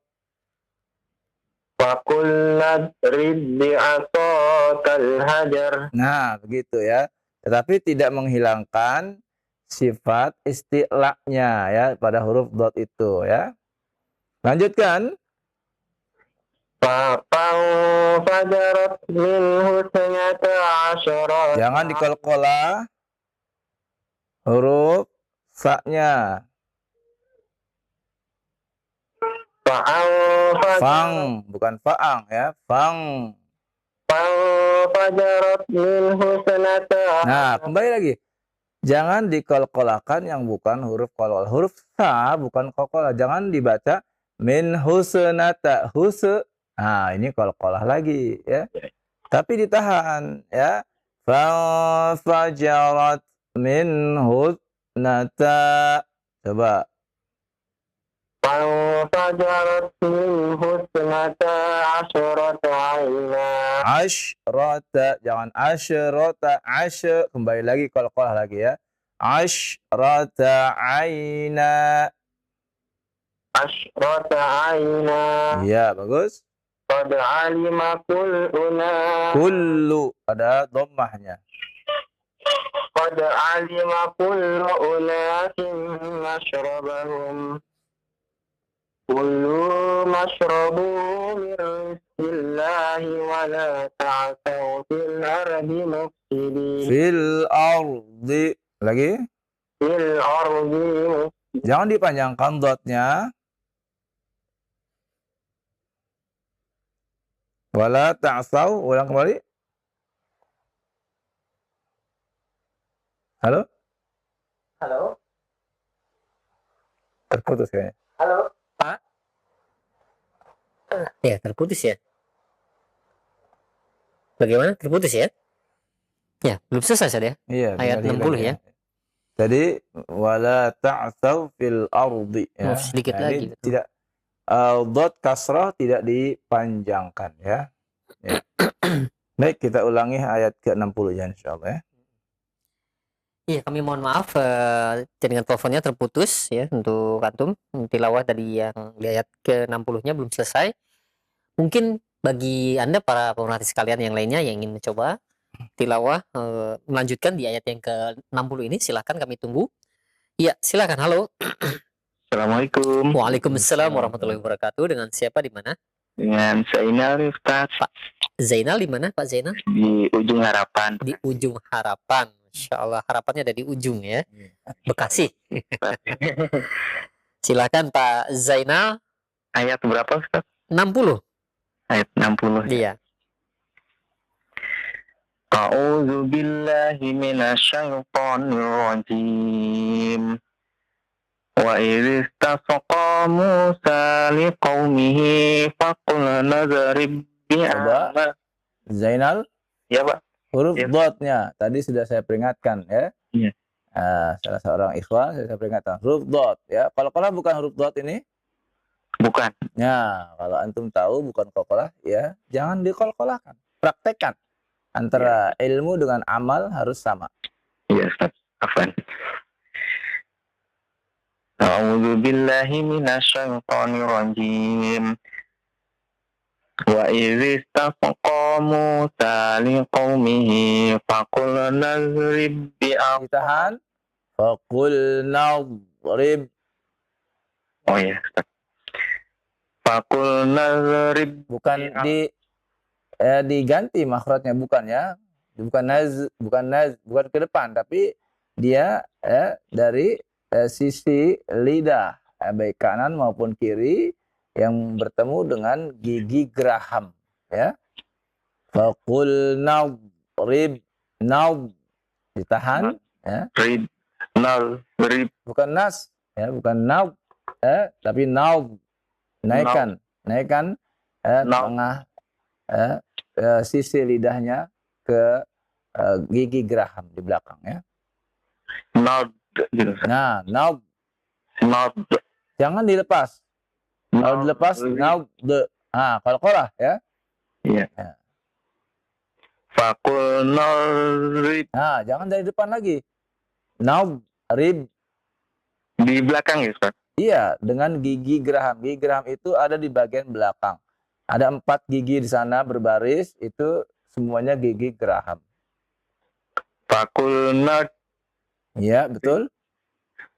Faqulna adrib bi'asakal hajar. Nah, begitu ya. Tetapi tidak menghilangkan sifat isti'la'nya ya pada huruf dot itu ya. Lanjutkan. Fajarat minhu sanata asyara. Jangan dikolkola huruf sa-nya. Fang, bukan faang ya. Fang. Fajarat minhu sanata. Nah, kembali lagi. Jangan dikolkolakan yang bukan huruf kolkol. Huruf sa bukan kolkolah. Jangan dibaca min husnata. Nah, ini kolkolah lagi ya. Tapi ditahan ya. Fajarat min husnata. Coba. Fajarat min husnata asyrata aina. Asyrata, jangan asyrata, kembali lagi qalqalah lagi ya. Asyrata aina. Asyrata aina. Iya, bagus. Qad alima Kullu ada dhammahnya. Qad alima kullu unasin mashrabahum. Kullu mashrabu min rizqillahi wa la ta'thaw fil ardi mufsidin. Fil ardi. Lagi. Fil ardi. Jangan dipanjangkan dotnya. Wala ta'thaw. Ulang kembali. Halo? Halo? Terputus kayaknya. Halo? Pak? Ya, terputus ya. Bagaimana? Terputus ya? Ya, belum selesai saja. Iya, Ayat tinggal 60 ya. Jadi wala ta'tsaw fil ardi ya. Sedikit Nah, lagi ini betul. tidak dhad kasrah tidak dipanjangkan ya. Ya. Baik, kita ulangi ayat ke-60 ya insyaallah ya. Iya, kami mohon maaf jaringan teleponnya terputus ya untuk antum. Tilawah tadi yang di ayat ke-60-nya belum selesai. Mungkin bagi Anda para pemerhati sekalian yang lainnya yang ingin mencoba tilawah melanjutkan di ayat yang ke-60 ini, silakan kami tunggu. Iya, silakan. Halo. Assalamualaikum. Waalaikumsalam warahmatullahi wabarakatuh. Dengan siapa di mana? Dengan Zainal Ustaz Pak Zainal di mana, Pak Zainal? di Ujung Harapan. Di Ujung Harapan. Masya Allah, harapannya ada di ujung ya. Bekasi. Silakan Pak Zainal. Ayat berapa Ustaz? 60. Ayat 60. Iya. A'udzu billahi minasyaitonir rajim. Wa idh istasqa Musa liqaumihi faqul nadrib bi'ama. Zainal, Ya, Pak. huruf Ya. dotnya tadi sudah saya peringatkan ya. Iya. Salah seorang ikhwah saya peringatkan huruf dot ya. Qalqalah bukan huruf dot ini. Bukan. Ya, kalau antum tahu bukan qalqalah ya, jangan diqalqalahkan. Praktekkan. Antara ilmu dengan amal harus sama. Iya, Ustaz. Afwan. A'udzu billahi minasyaitonir rajim. Wa idh istasqa Musa liqaumihi faqul nadrib bi'am. Ditahan. Faqul nadrib. Oh ya, Ustaz. Faqul nadrib. Bukan diganti makhrajnya, bukan ya. Bukan ke depan, tapi dia dari sisi lidah baik kanan maupun kiri yang bertemu dengan gigi geraham ya. Faqul nadrib, ditahan ya. Rib. Nadrib. Bukan nas ya, bukan tapi naikkan tengah sisi lidahnya ke gigi geraham di belakang ya. Nad gitu. Nah, nad Nad. jangan dilepas. Kalau dilepas qalqalah ya. Iya. Ya. Faqul nadrib. Jangan dari depan lagi. Nadrib. Di belakang ya, Ustaz? Iya, dengan gigi geraham. Gigi geraham itu ada di bagian belakang. Ada 4 gigi di sana berbaris, itu semuanya gigi geraham. Faqul nad. Iya, betul.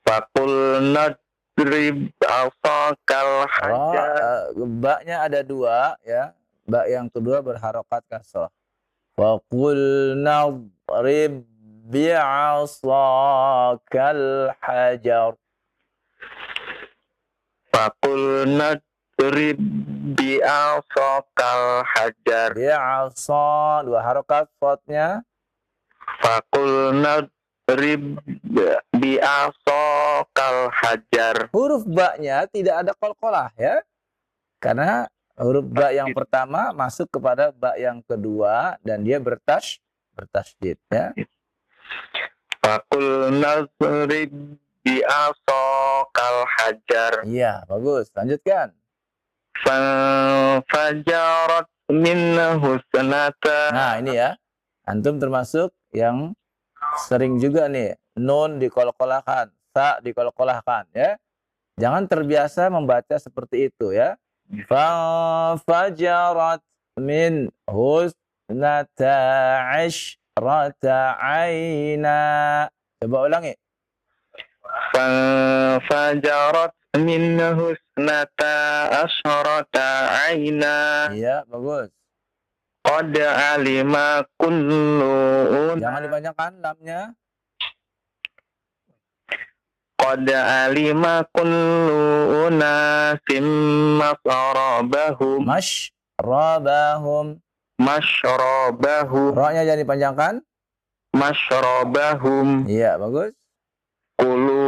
Faqul nadrib asakal hajar. Ba-nya ada 2 ya. Ba yang kedua berharokat kasrah. Faqul nadrib bi'asakal hajar. Faqul nadrib bi'asakal hajar. Bi'asa 2 harokat shadnya. Faqul nadrib bi'asakal hajar. Huruf ba-nya tidak ada qalqalah ya. Karena huruf ba yang pertama masuk kepada ba yang kedua dan dia bertasydid ya. Faqul nadrib bi'asakal hajar. Iya, bagus. Lanjutkan. Fajarat minhu sanata. Nah, ini ya. Antum termasuk yang sering juga nih nun dikolkolahkan, sa dikolkolahkan ya. Jangan terbiasa membaca seperti itu ya. Fajarat min husnata asyrata aina. Coba ulangi. Fajarat min husnata asyrata aina. Iya, bagus. Qad alima kullu. Jangan dipanjangkan lamnya. Qad alima kullu unasim masrabahum. Masyrabahum. Ra-nya jangan dipanjangkan. Masyrabahum. Iya, bagus. Kulu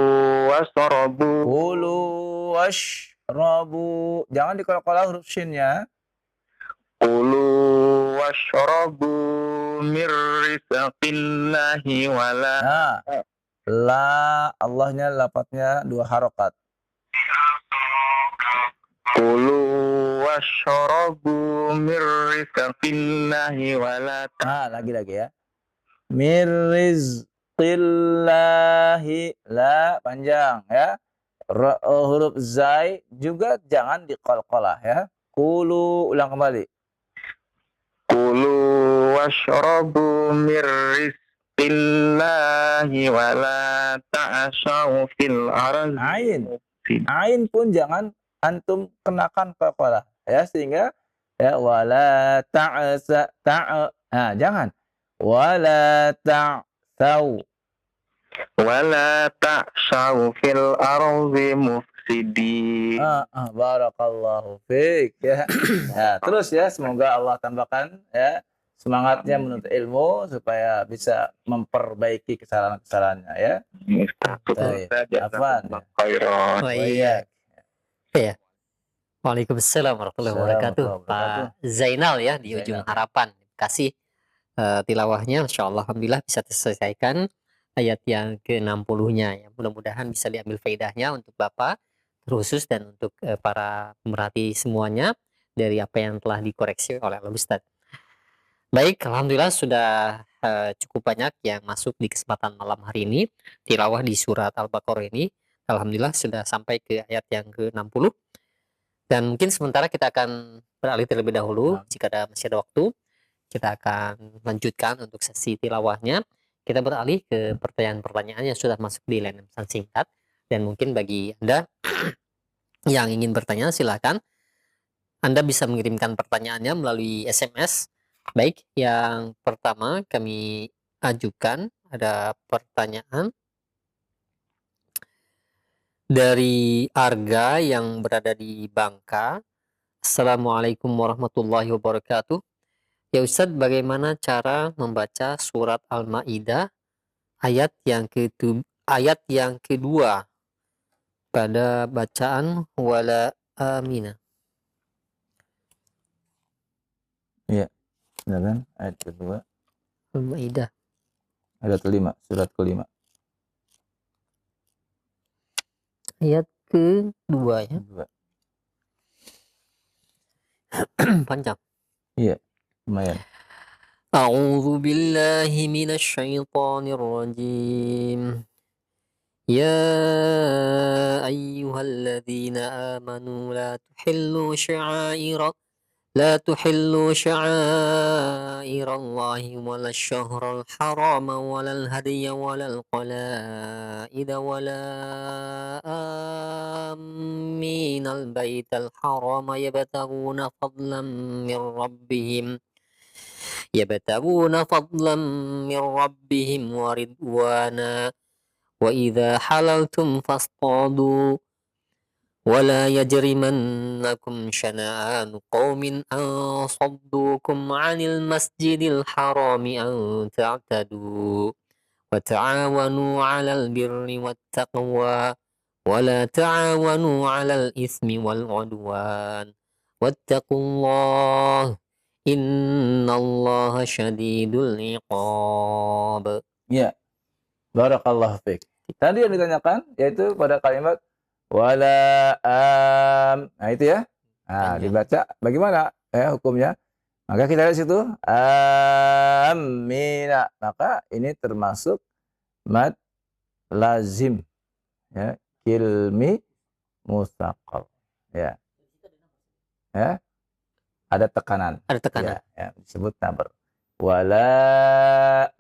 wasrabu. Kulu washrabu. Jangan dikola-kola huruf shinnya. Kulu washrabu mir rizqillahi wala. Nah, la Allahnya lafadznya 2 harokat. Kulu washrabu mir rizqillahi wala. Nah, lagi ya. Mir rizqillahi, la panjang ya. Huruf zai juga jangan diqalqalah ya. Kulu, ulang kembali. Kulu washrabu mir rizqillahi wala ta'asaw fil ardi. Ain pun jangan antum kenakan qalqalah ya, sehingga ya wala ta'sa nah, jangan wala ta'sau Wala ta'saw fil ardi mufsidin. barakallahu fiik ya. Ya, terus ya, semoga Allah tambahkan ya semangatnya menuntut ilmu supaya bisa memperbaiki kesalahan-kesalahannya ya. Afwan. Iya. Ya. Waalaikumsalam warahmatullahi wabarakatuh. Pak Zainal ya di ujung harapan. Kasih tilawahnya, Masya Allah, alhamdulillah bisa terselesaikan ayat yang ke-60-nya ya. Mudah-mudahan bisa diambil faedahnya untuk Bapak terkhusus dan untuk para pemerhati semuanya dari apa yang telah dikoreksi oleh Ustaz. Baik, alhamdulillah sudah cukup banyak yang masuk di kesempatan malam hari ini. Tilawah di surat Al-Baqarah ini alhamdulillah sudah sampai ke ayat yang ke-60. Dan mungkin sementara kita akan beralih terlebih dahulu. Jika masih ada waktu, kita akan lanjutkan untuk sesi tilawahnya. Kita beralih ke pertanyaan-pertanyaan yang sudah masuk di line pesan singkat. Dan mungkin bagi Anda yang ingin bertanya, silakan. Anda bisa mengirimkan pertanyaannya melalui SMS. Baik, yang pertama kami ajukan ada pertanyaan dari Arga yang berada di Bangka. Assalamualaikum warahmatullahi wabarakatuh. Ya Ustadz, bagaimana cara membaca surat Al-Maidah ayat yang kedua pada bacaan wala amina? Iya, silakan ayat kedua. Al-Maidah. Ayat kelima, surat kelima. Ayat kedua ya. Panjang. Iya, lumayan. A'udzu billahi minasy syaithanir rajim. Ya ayyuhalladzina amanu la tuhillu شعائر الله ولا الشهر الحرام ولا الهدي ولا القلائد ولا آمين البيت الحرام يبتغون فضلا من ربهم ورضوانا وإذا حللتم فاصطادوا ولا يجرمنكم شنآن قوم أن صدوكم عن المسجد الحرام أن تعتدوا وتعاونوا على البر والتقوى ولا تعاونوا على الإثم والعدوان واتقوا الله إن الله شديد العقاب. Ya, barakallahu fiik. Tadi yang ditanyakan yaitu pada kalimat wala nah itu ya. Nah, dibaca bagaimana ya hukumnya? Maka kita lihat situ amina. Maka ini termasuk mad lazim ya, kilmi mustaqal. Ya. Ya. Ada tekanan. Ada tekanan. Ya, disebut nabar. Wala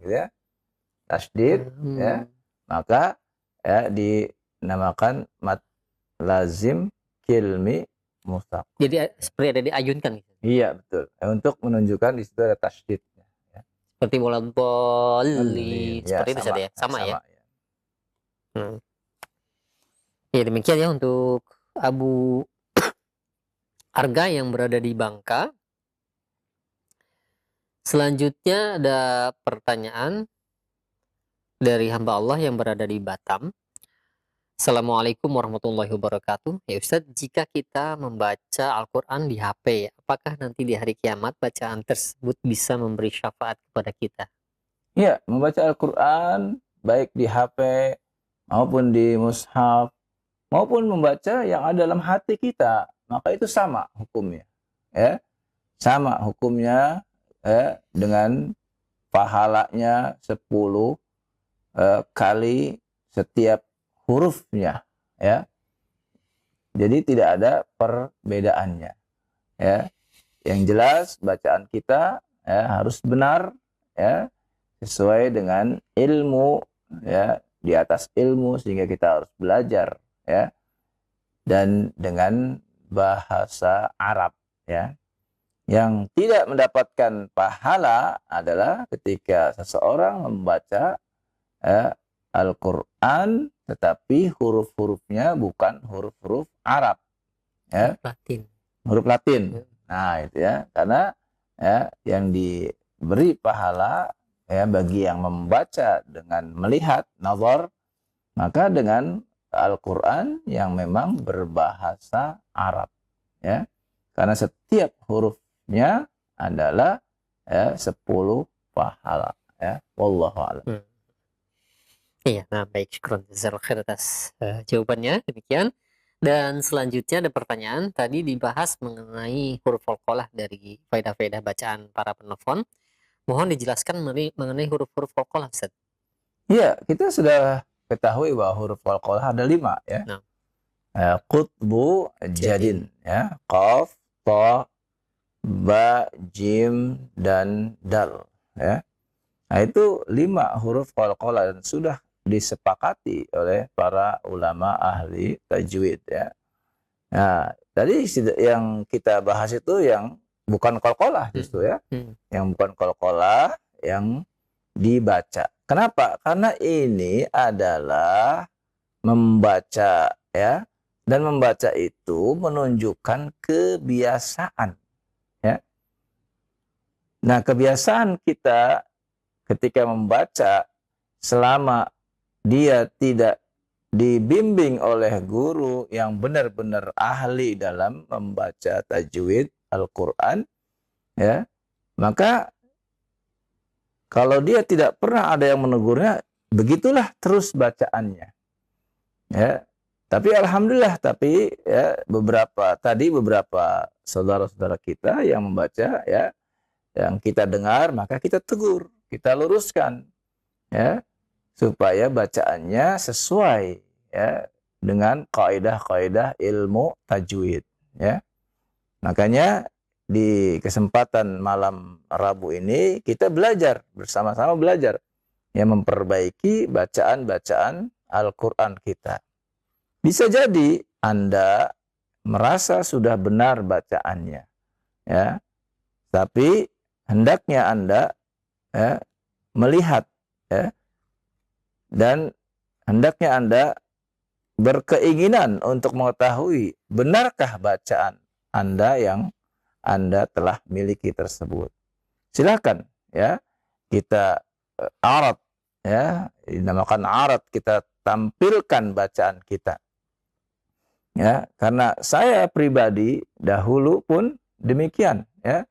gitu ya. Tasdid ya. Maka ya dinamakan mad lazim kilmi mustaqal. Jadi seperti ada diayunkan gitu. Iya, betul. Untuk menunjukkan di situ ada tasdid ya. Seperti bola voli seperti itu saja ya. Sama ya. Ya demikian ya untuk Abu Arga yang berada di Bangka. Selanjutnya ada pertanyaan dari hamba Allah yang berada di Batam. Assalamualaikum warahmatullahi wabarakatuh. Ya Ustadz, jika kita membaca Al-Quran di HP, apakah nanti di hari kiamat bacaan tersebut bisa memberi syafaat kepada kita? Iya, membaca Al-Quran baik di HP maupun di mushaf maupun membaca yang ada dalam hati kita, maka itu sama hukumnya. Ya, sama hukumnya dengan pahalanya 10 kali setiap hurufnya, ya. Jadi tidak ada perbedaannya, ya. Yang jelas bacaan kita harus benar, ya, sesuai dengan ilmu, ya, di atas ilmu, sehingga kita harus belajar, ya, dan dengan bahasa Arab, ya. Yang tidak mendapatkan pahala adalah ketika seseorang membaca Al-Quran tetapi huruf-hurufnya bukan huruf-huruf Arab, ya, Latin. huruf Latin. Nah, itu ya, karena ya yang diberi pahala ya bagi yang membaca dengan melihat nazar, maka dengan Al-Quran yang memang berbahasa Arab, ya, karena setiap hurufnya adalah 10 pahala, ya. Wallahu a'lam. Iya, nah baik, syukron jazakallahu khair atas jawabannya, demikian. Dan selanjutnya ada pertanyaan, tadi dibahas mengenai huruf qalqalah dari faedah-faedah bacaan para penelpon. Mohon dijelaskan mengenai huruf-huruf qalqalah, Ustaz. Iya, kita sudah ketahui bahwa huruf qalqalah ada 5, ya. Nah. Qutbu jadin, ya, qaf, ta, ba, jim, dan dal, ya. Nah, itu 5 huruf qalqalah dan sudah disepakati oleh para ulama ahli tajwid, ya. Nah, tadi yang kita bahas itu yang bukan qalqalah justru, ya. Yang bukan qalqalah yang dibaca. Kenapa? Karena ini adalah membaca, ya. Dan membaca itu menunjukkan kebiasaan, ya. Nah, kebiasaan kita ketika membaca selama dia tidak dibimbing oleh guru yang benar-benar ahli dalam membaca tajwid Al-Quran, ya, maka kalau dia tidak pernah ada yang menegurnya, begitulah terus bacaannya, ya. Tapi alhamdulillah, ya, beberapa saudara-saudara kita yang membaca, ya, yang kita dengar, maka kita tegur, kita luruskan, ya, supaya bacaannya sesuai, ya, dengan kaidah-kaidah ilmu tajwid, ya. Makanya di kesempatan malam Rabu ini kita belajar bersama-sama, ya, memperbaiki bacaan-bacaan Al-Quran kita. Bisa jadi Anda merasa sudah benar bacaannya, ya, tapi hendaknya Anda, ya, melihat, ya, dan hendaknya Anda berkeinginan untuk mengetahui benarkah bacaan Anda yang Anda telah miliki tersebut. Silakan, ya, kita arad, ya, dinamakan arad, kita tampilkan bacaan kita, ya, karena saya pribadi dahulu pun demikian, ya.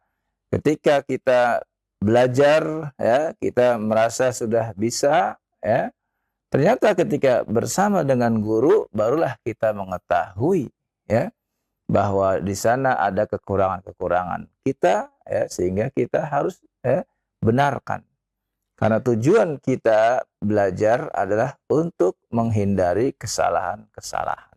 Ketika kita belajar, ya, kita merasa sudah bisa, ya. Ternyata ketika bersama dengan guru barulah kita mengetahui, ya, bahwa di sana ada kekurangan-kekurangan kita, ya, sehingga kita harus, ya, benarkan. Karena tujuan kita belajar adalah untuk menghindari kesalahan-kesalahan,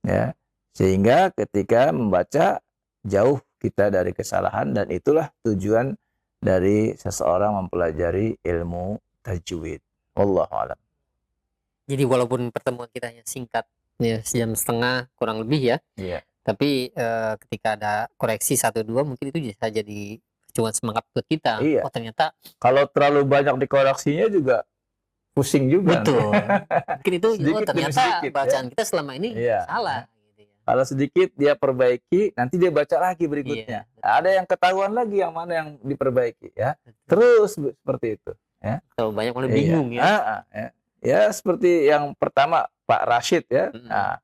ya. Sehingga ketika membaca jauh kita dari kesalahan, dan itulah tujuan dari seseorang mempelajari ilmu tajwid. Wallahu a'lam. Jadi walaupun pertemuan kita hanya singkat, ya, 1,5 jam kurang lebih, ya. Iya. Tapi ketika ada koreksi 1-2 mungkin itu bisa jadi cuma semangat buat kita. Iya. Oh ternyata Kalau terlalu banyak dikoreksinya juga pusing juga. betul. Mungkin itu Sedikit demi ternyata sedikit, bacaan kita selama ini Iya. salah. Gitu, ya. Kalau sedikit dia perbaiki, nanti dia baca lagi berikutnya. Iya, betul. Ada yang ketahuan lagi yang mana yang diperbaiki, ya. Terus seperti itu, ya. Kalau banyak malah Iya. bingung, ya. Ya. ya seperti yang pertama Pak Rashid ya. Nah,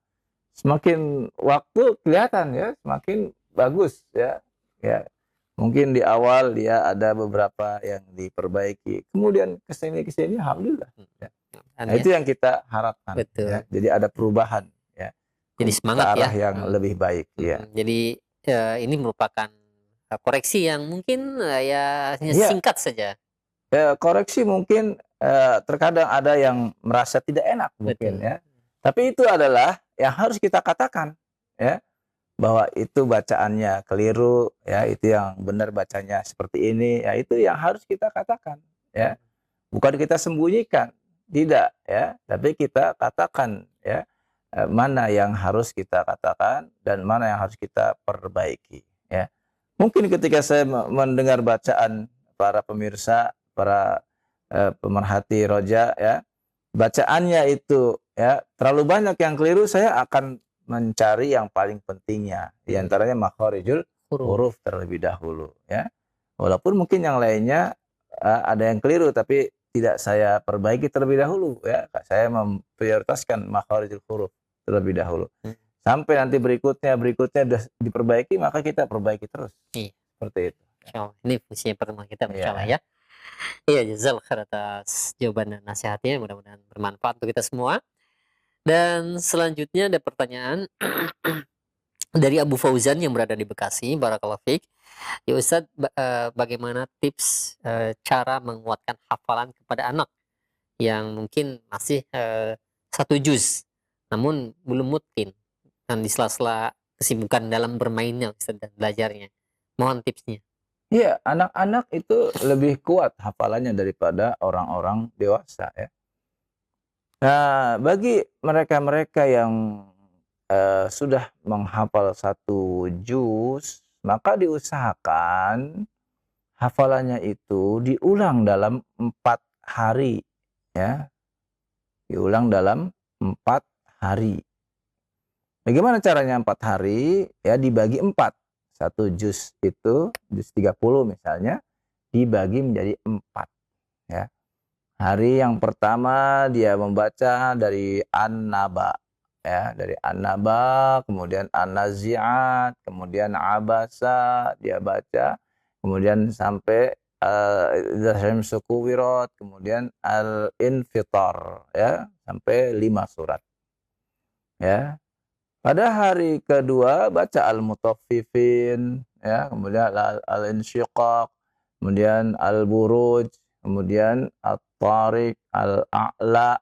semakin waktu kelihatan ya, semakin bagus ya. Ya, mungkin di awal dia ada beberapa yang diperbaiki, kemudian kesini alhamdulillah. Ya. Dan Nah, ya, itu yang kita harapkan. betul. Ya. Jadi ada perubahan ya, Jadi ke semangat arah ya. yang lebih baik. Ya. Jadi ini merupakan koreksi yang mungkin ya hanya Iya. singkat saja. Koreksi mungkin terkadang ada yang merasa tidak enak mungkin Betul. ya. Tapi itu adalah yang harus kita katakan ya, bahwa itu bacaannya keliru ya, itu yang benar bacanya seperti ini ya, itu yang harus kita katakan ya. Bukan kita sembunyikan, tidak ya, tapi kita katakan ya, mana yang harus kita katakan dan mana yang harus kita perbaiki ya. Mungkin ketika saya mendengar bacaan para pemirsa, para pemerhati roja ya, bacaannya itu ya terlalu banyak yang keliru, saya akan mencari yang paling pentingnya, di antaranya makharijul huruf terlebih dahulu ya. Walaupun mungkin yang lainnya ada yang keliru tapi tidak saya perbaiki terlebih dahulu ya. Saya memprioritaskan makharijul huruf terlebih dahulu. Sampai nanti berikutnya sudah diperbaiki, maka kita perbaiki terus. Iya. Seperti itu. Insyaallah. Ini fungsinya pertemuan kita Iya. insyaallah ya. Iya, jazakallahu khair atas jawaban dan nasihatnya, mudah-mudahan bermanfaat untuk kita semua. Dan selanjutnya ada pertanyaan dari Abu Fauzan yang berada di Bekasi. Barakallahu fiik. Ya Ustadz, bagaimana tips cara menguatkan hafalan kepada anak yang mungkin masih 1 juz namun belum mungkin dan di sela-sela kesibukan dalam bermainnya Ustadz, dan belajarnya. Mohon tipsnya. Iya, anak-anak itu lebih kuat hafalannya daripada orang-orang dewasa ya. Nah, bagi mereka-mereka yang sudah menghafal 1 juz, maka diusahakan hafalannya itu diulang dalam 4 hari ya. Diulang dalam 4 hari. Bagaimana caranya 4 hari? Ya dibagi 4. 1 juz itu, juz 30 misalnya, dibagi menjadi 4 ya. Hari yang pertama dia membaca dari An-Naba ya, dari An-Naba, kemudian An-Nazi'at, kemudian Abasa dia baca, kemudian sampai Idza Syamsu Kuwirat, kemudian Al-Infitar ya, sampai 5 surat. Ya. Pada hari kedua baca Al-Mutaffifin ya, kemudian Al-Insyiqaq, kemudian Al-Buruj, kemudian At-Tariq, Al-A'la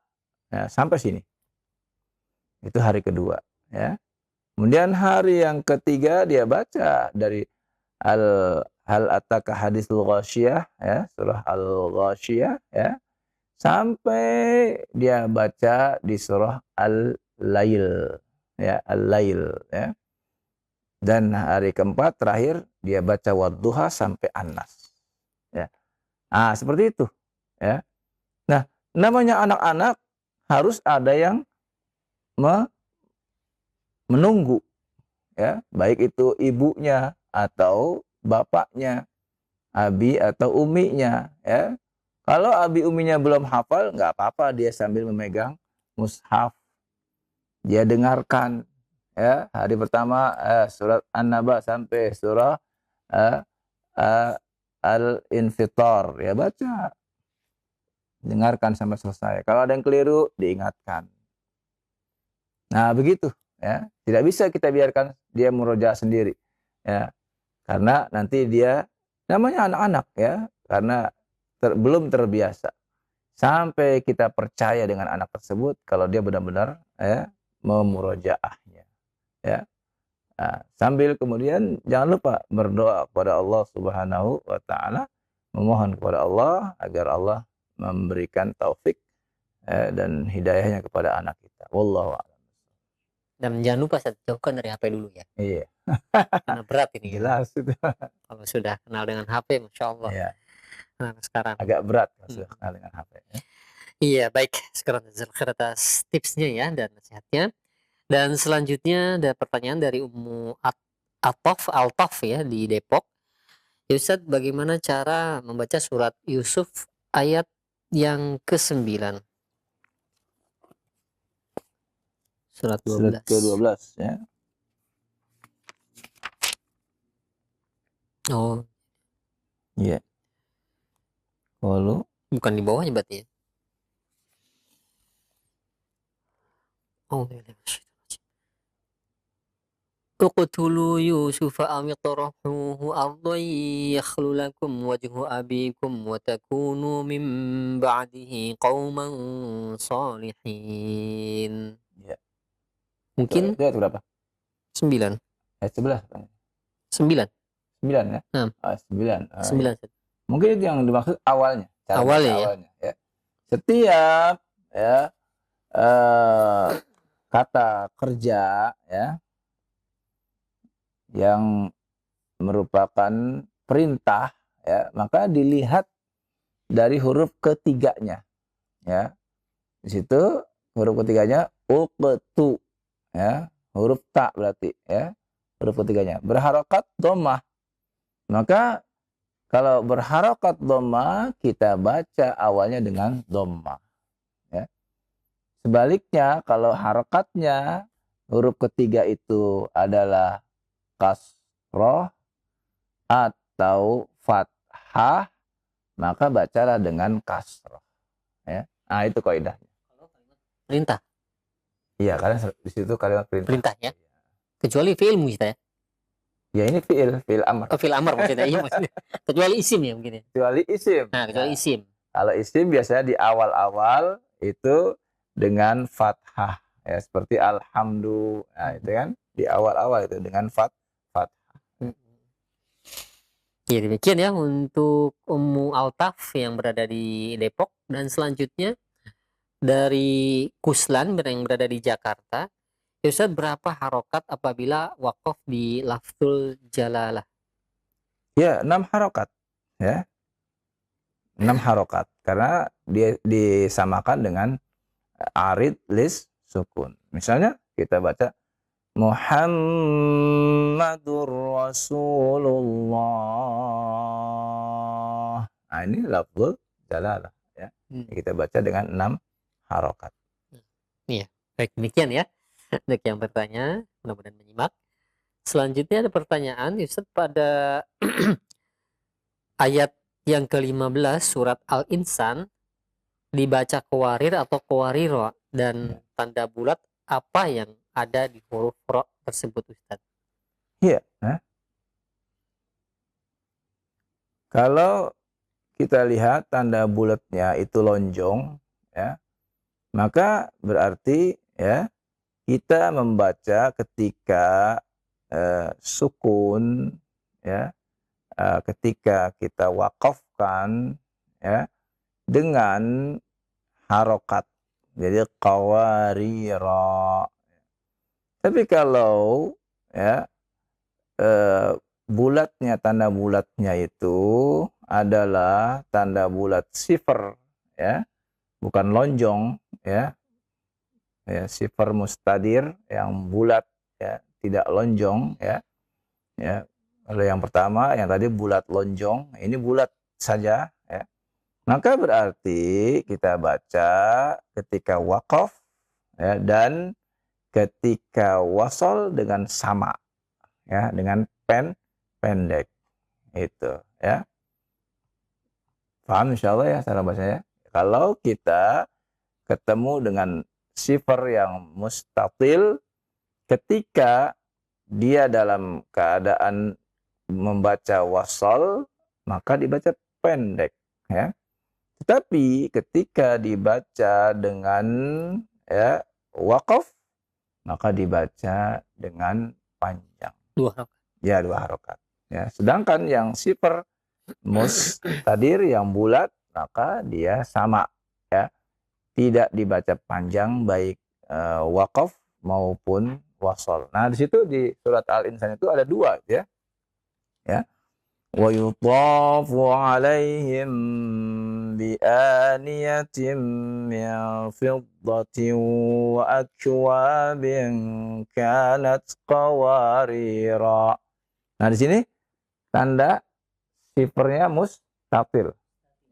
ya, sampai sini. Itu hari kedua ya. Kemudian hari yang ketiga dia baca dari Hal Ataka Hadisul Ghasyiyah ya, surah Al-Ghasyiyah ya, sampai dia baca di surah Al-Lail ya, Al-Lail ya. Dan hari keempat terakhir dia baca Wadduha sampai An-Nas ya. Ah, seperti itu ya. Nah, namanya anak-anak harus ada yang menunggu ya, baik itu ibunya atau bapaknya, abi atau uminya ya. Kalau abi uminya belum hafal, nggak apa-apa dia sambil memegang mushaf, dia dengarkan ya. Hari pertama surat An-Naba sampai surah Al-Infitar ya, baca, dengarkan sampai selesai. Kalau ada yang keliru diingatkan. Nah begitu ya, tidak bisa kita biarkan dia murojaah sendiri ya, karena nanti dia namanya anak-anak ya, karena belum terbiasa. Sampai kita percaya dengan anak tersebut kalau dia benar-benar ya memurojaahnya ya. Nah, sambil kemudian jangan lupa berdoa kepada Allah Subhanahu wa taala, memohon kepada Allah agar Allah memberikan taufik dan hidayahnya kepada anak kita. Wallahu a'lam. Dan jangan lupa jauhkan dari HP dulu ya. Iya. Karena berat ini. Jelas itu. Kalau sudah kenal dengan HP, Masya Allah. Iya. Nah, sekarang. Agak berat kalau sudah kenal dengan HP. Ya. Iya, baik. Sekarang atas tipsnya ya dan nasihatnya. Dan selanjutnya ada pertanyaan dari Ummu Altaf ya di Depok. Ya Ustadz, bagaimana cara membaca surat Yusuf ayat yang ke-9? Surat Surat 12. ke-12 ya. Oh, Iya. Qalu bukan di bawahnya berarti ya. Oh, uqtulu Yusufa aw itrahuhu ardan yakhlu lakum wajhu abikum wa takunu min ba'dihi qauman salihin. Iya. Mungkin Itu ayat berapa? 9. Ayat 11. 9. 9 ya? Nah, 9. Iya. 9. Mungkin itu yang dimaksud awalnya, cara Awalnya baca ya. awalnya ya. Setiap ya kata kerja ya yang merupakan perintah ya, maka dilihat dari huruf ketiganya ya. Di situ huruf ketiganya uqtu ya, huruf ta berarti ya. Huruf ketiganya berharokat dhammah. Maka kalau berharokat dhammah kita baca awalnya dengan dhammah ya. Sebaliknya kalau harokatnya huruf ketiga itu adalah kasroh atau fathah, maka bacalah dengan kasroh ya. Nah, itu kaidahnya. Perintah. Iya, karena di situ kalimat perintah. Perintah ya. Kecuali fi'il kita ya. Ya ini fi'il amr. Oh, fi'il amr maksudnya. Iya maksudnya. Kecuali isim ya mungkin ya. Kecuali isim. Nah, kecuali isim. Kalau isim biasanya di awal-awal itu dengan fathah ya, seperti alhamdu. Nah, itu kan di awal-awal itu dengan fathah. Ya demikian ya untuk Ummu Altaf yang berada di Depok, dan selanjutnya dari Kuslan yang berada di Jakarta. Ya Ustaz, berapa harokat apabila wakaf di lafzul jalalah? Ya, 6 harokat ya. 6 harokat karena dia disamakan dengan arid lis sukun. Misalnya kita baca Muhammadur Rasulullah. Nah, ini lafzul jalalah ya. Kita baca dengan 6 harokat. Iya, baik demikian ya. Untuk yang bertanya, mudah-mudahan menyimak. Selanjutnya ada pertanyaan, Ustaz, pada ayat yang ke-15 surat Al-Insan dibaca qawarir atau qawariro, dan tanda bulat apa yang ada di huruf ro tersebut, Ustaz? Iya. Kalau kita lihat tanda bulatnya itu lonjong, ya, maka berarti ya kita membaca ketika sukun, ya, ketika kita wakafkan, ya, dengan harokat, jadi qawarira. Tapi kalau ya bulatnya, tanda bulatnya itu adalah tanda bulat sifar ya, bukan lonjong ya. Ya, sifar mustadir yang bulat ya, tidak lonjong ya. Ya. Kalau yang pertama yang tadi bulat lonjong, ini bulat saja ya. Maka berarti kita baca ketika wakaf ya, dan ketika wasol dengan sama ya, dengan pendek itu ya. Paham insyaallah ya cara bacanya. Kalau kita ketemu dengan sifar yang mustatil ketika dia dalam keadaan membaca wasol, maka dibaca pendek ya. Tetapi ketika dibaca dengan ya wakaf, maka dibaca dengan panjang. 2 harokat. Ya, 2 harokat. Ya, sedangkan yang sifar mustadir yang bulat, maka dia sama ya. Tidak dibaca panjang baik wakaf maupun wasol. Nah, di situ di surat Al-Insan itu ada 2 ya. Ya. Wa yutafu 'alaihim bi aniyatin min fiddatin wa akwabin kanat qawarira. Nah, di sini tanda sifarnya mustatil.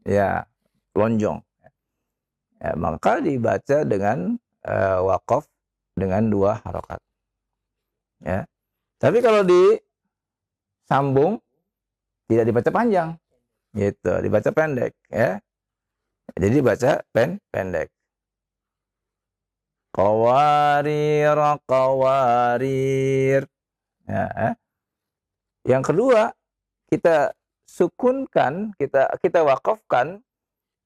Ya, lonjong. Ya, maka dibaca dengan wakaf dengan 2 harokat. Ya. Tapi kalau disambung tidak dibaca panjang, gitu, dibaca pendek, ya. Jadi dibaca pendek. Qawarir, qawarir. Ya. Yang kedua, kita sukunkan, kita wakafkan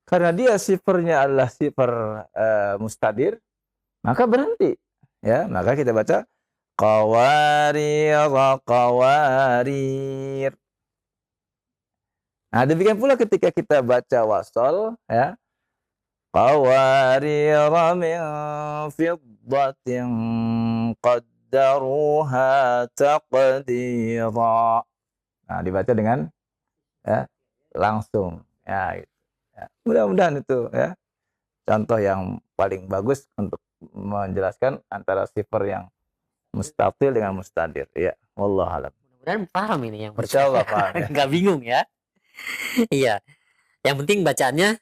karena dia sifarnya adalah sifar mustadir, maka berhenti. Ya, maka kita baca qawarir, qawarir. Nah, demikian pula ketika kita baca wasal, ya. Qawarir min fiddatin qaddaruha taqdira. Nah, dibaca dengan ya, langsung. Ya, gitu. Ya. Mudah-mudahan itu ya contoh yang paling bagus untuk menjelaskan antara sifar yang mustatil dengan mustadir. Ya, wallahu alam. Mudah-mudahan paham ini yang Insyaallah paham ya. nggak bingung ya. Iya, yang penting bacaannya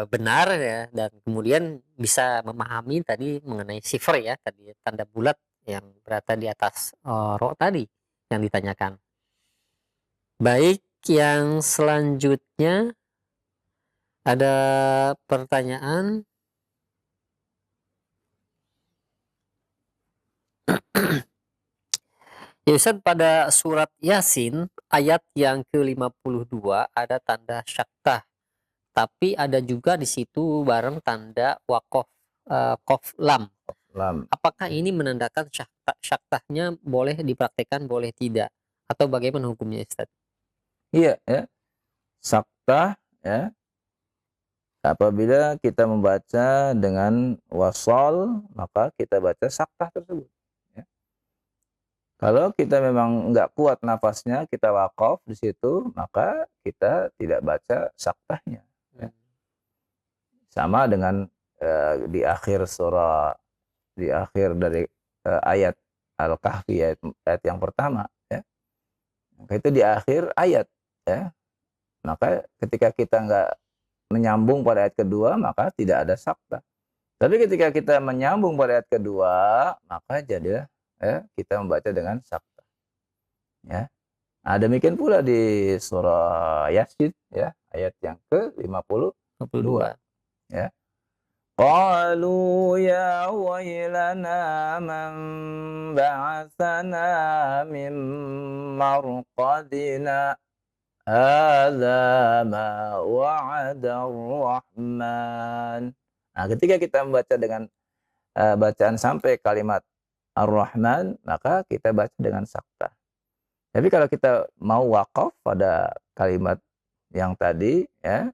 benar ya, dan kemudian bisa memahami tadi mengenai sifar ya, tadi tanda bulat yang berada di atas ro tadi yang ditanyakan. Baik, yang selanjutnya ada pertanyaan. Ya Ustaz, pada surat Yasin ayat yang ke-52 ada tanda syaktah, tapi ada juga di situ bareng tanda wakof kof lam. Lam. Apakah ini menandakan syaktahnya boleh dipraktekkan, boleh tidak? Atau bagaimana hukumnya Ustaz? Iya, ya. Saktah ya. Apabila kita membaca dengan wasal, maka kita baca saktah tersebut. Ya. Kalau kita memang nggak kuat nafasnya, kita wakaf di situ, maka kita tidak baca saktahnya. Ya. Sama dengan di akhir surah, di akhir dari ayat Al-Kahfi, ayat yang pertama. Ya. Maka itu di akhir ayat. Ya. Maka ketika kita nggak menyambung pada ayat kedua, maka tidak ada saktah. Tapi ketika kita menyambung pada ayat kedua, maka jadi kita membaca dengan saktah. Ya. Nah, demikian pula di surah Yasin ya, ayat yang ke-52. Ya. Qalu ya wailana man ba'atsana min marqadina hadza ma wa'ada ar-rahman. Nah, ketika kita membaca dengan bacaan sampai kalimat Ar-Rahman, maka kita baca dengan saktah. Tapi kalau kita mau wakaf pada kalimat yang tadi, ya,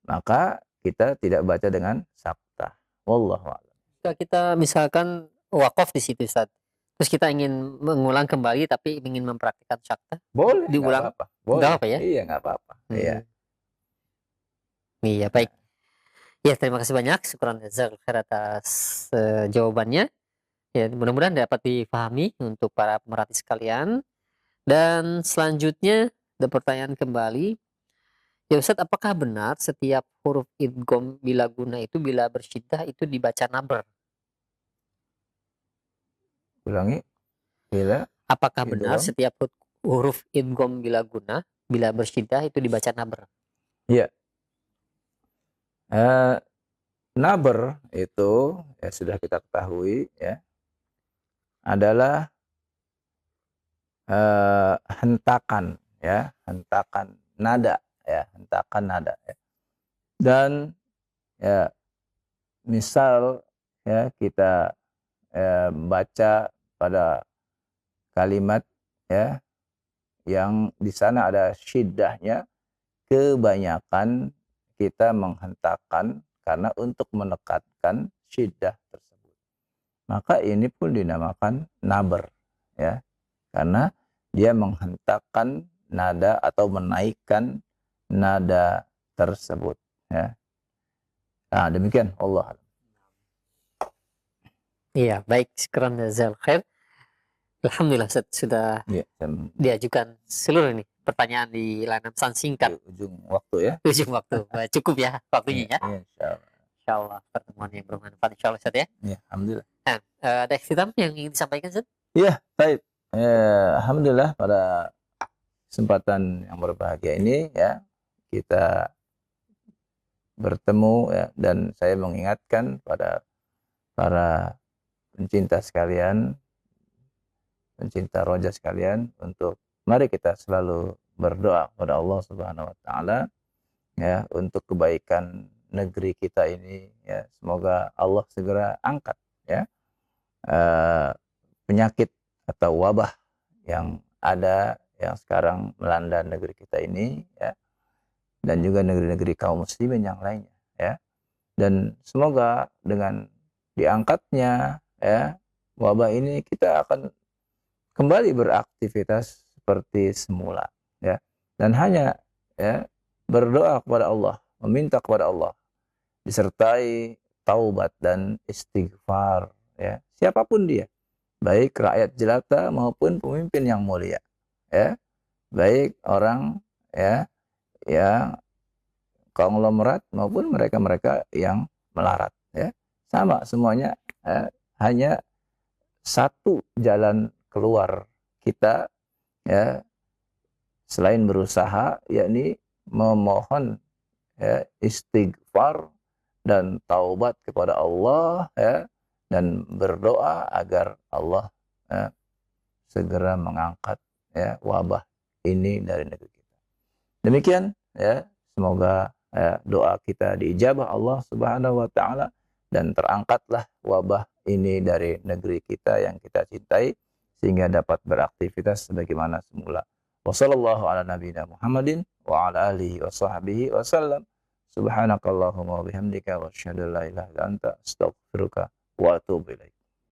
maka kita tidak baca dengan saktah. Wallahu a'lam. Jika kita misalkan wakaf di situ Ustaz, terus kita ingin mengulang kembali tapi ingin mempraktikkan syaktah, Boleh, diulang. nggak apa-apa. Boleh. Nggak apa ya? Iya, nggak apa-apa. Iya. Iya, baik. Ya, terima kasih banyak. Syukran jazakallahu khair atas jawabannya. Ya, mudah-mudahan dapat dipahami untuk para pemerhati sekalian. Dan selanjutnya ada pertanyaan kembali. Ya Ustaz, apakah benar setiap huruf idgham bila guna itu bila bersyiddah itu dibaca nabr? Ulangi. Bila Apakah benar idgham? setiap huruf idgham bila guna bila bersyiddah itu dibaca nabr? Iya. Nabr itu ya sudah kita ketahui ya, adalah hentakan ya, hentakan nada ya, hentakan nada ya. Dan ya misal ya kita baca pada kalimat ya yang di sana ada syiddahnya, kebanyakan kita menghentakkan karena untuk menekankan syiddah tersebut. Maka ini pun dinamakan nabr ya. Karena dia menghentakkan nada atau menaikkan nada tersebut ya. Nah, demikian Allah. Iya, baik. Syukran jazakallahu khair. Alhamdulillah Ustaz, sudah Ya, diajukan seluruh ini pertanyaan di layanan pesan singkat. ujung waktu ya. Ujung waktu. Cukup ya waktunya ya. Iya, insyaallah. Insyaallah pertemuan yang bermanfaat insyaallah Ustaz ya. Ya, alhamdulillah. Nah, ada ikhtitam yang ingin disampaikan Ustaz? Iya, baik. Alhamdulillah pada kesempatan yang berbahagia ini ya kita bertemu ya, dan saya mengingatkan pada para pencinta sekalian, pencinta roja sekalian, untuk mari kita selalu berdoa kepada Allah Subhanahu wa taala ya untuk kebaikan negeri kita ini ya. Semoga Allah segera angkat ya penyakit atau wabah yang ada yang sekarang melanda negeri kita ini ya, dan juga negeri-negeri kaum muslimin yang lainnya ya. Dan semoga dengan diangkatnya ya wabah ini kita akan kembali beraktivitas seperti semula ya, dan hanya ya berdoa kepada Allah, meminta kepada Allah disertai taubat dan istighfar ya, siapapun dia, baik rakyat jelata maupun pemimpin yang mulia ya, baik orang ya yang konglomerat maupun mereka-mereka yang melarat ya, sama semuanya hanya satu jalan keluar kita ya selain berusaha, yakni memohon ya istighfar dan taubat kepada Allah ya, dan berdoa agar Allah segera mengangkat ya wabah ini dari negeri kita. Demikian ya, semoga doa kita diijabah Allah Subhanahu wa taala dan terangkatlah wabah ini dari negeri kita yang kita cintai sehingga dapat beraktivitas sebagaimana semula. Wassallallahu ala nabiyina Muhammadin wa ala alihi wa sahbihi wasallam. Subhanakallahumma wa bihamdika wa asyhadu an la ilaha illa anta astaghfiruka wa atubu ilaik.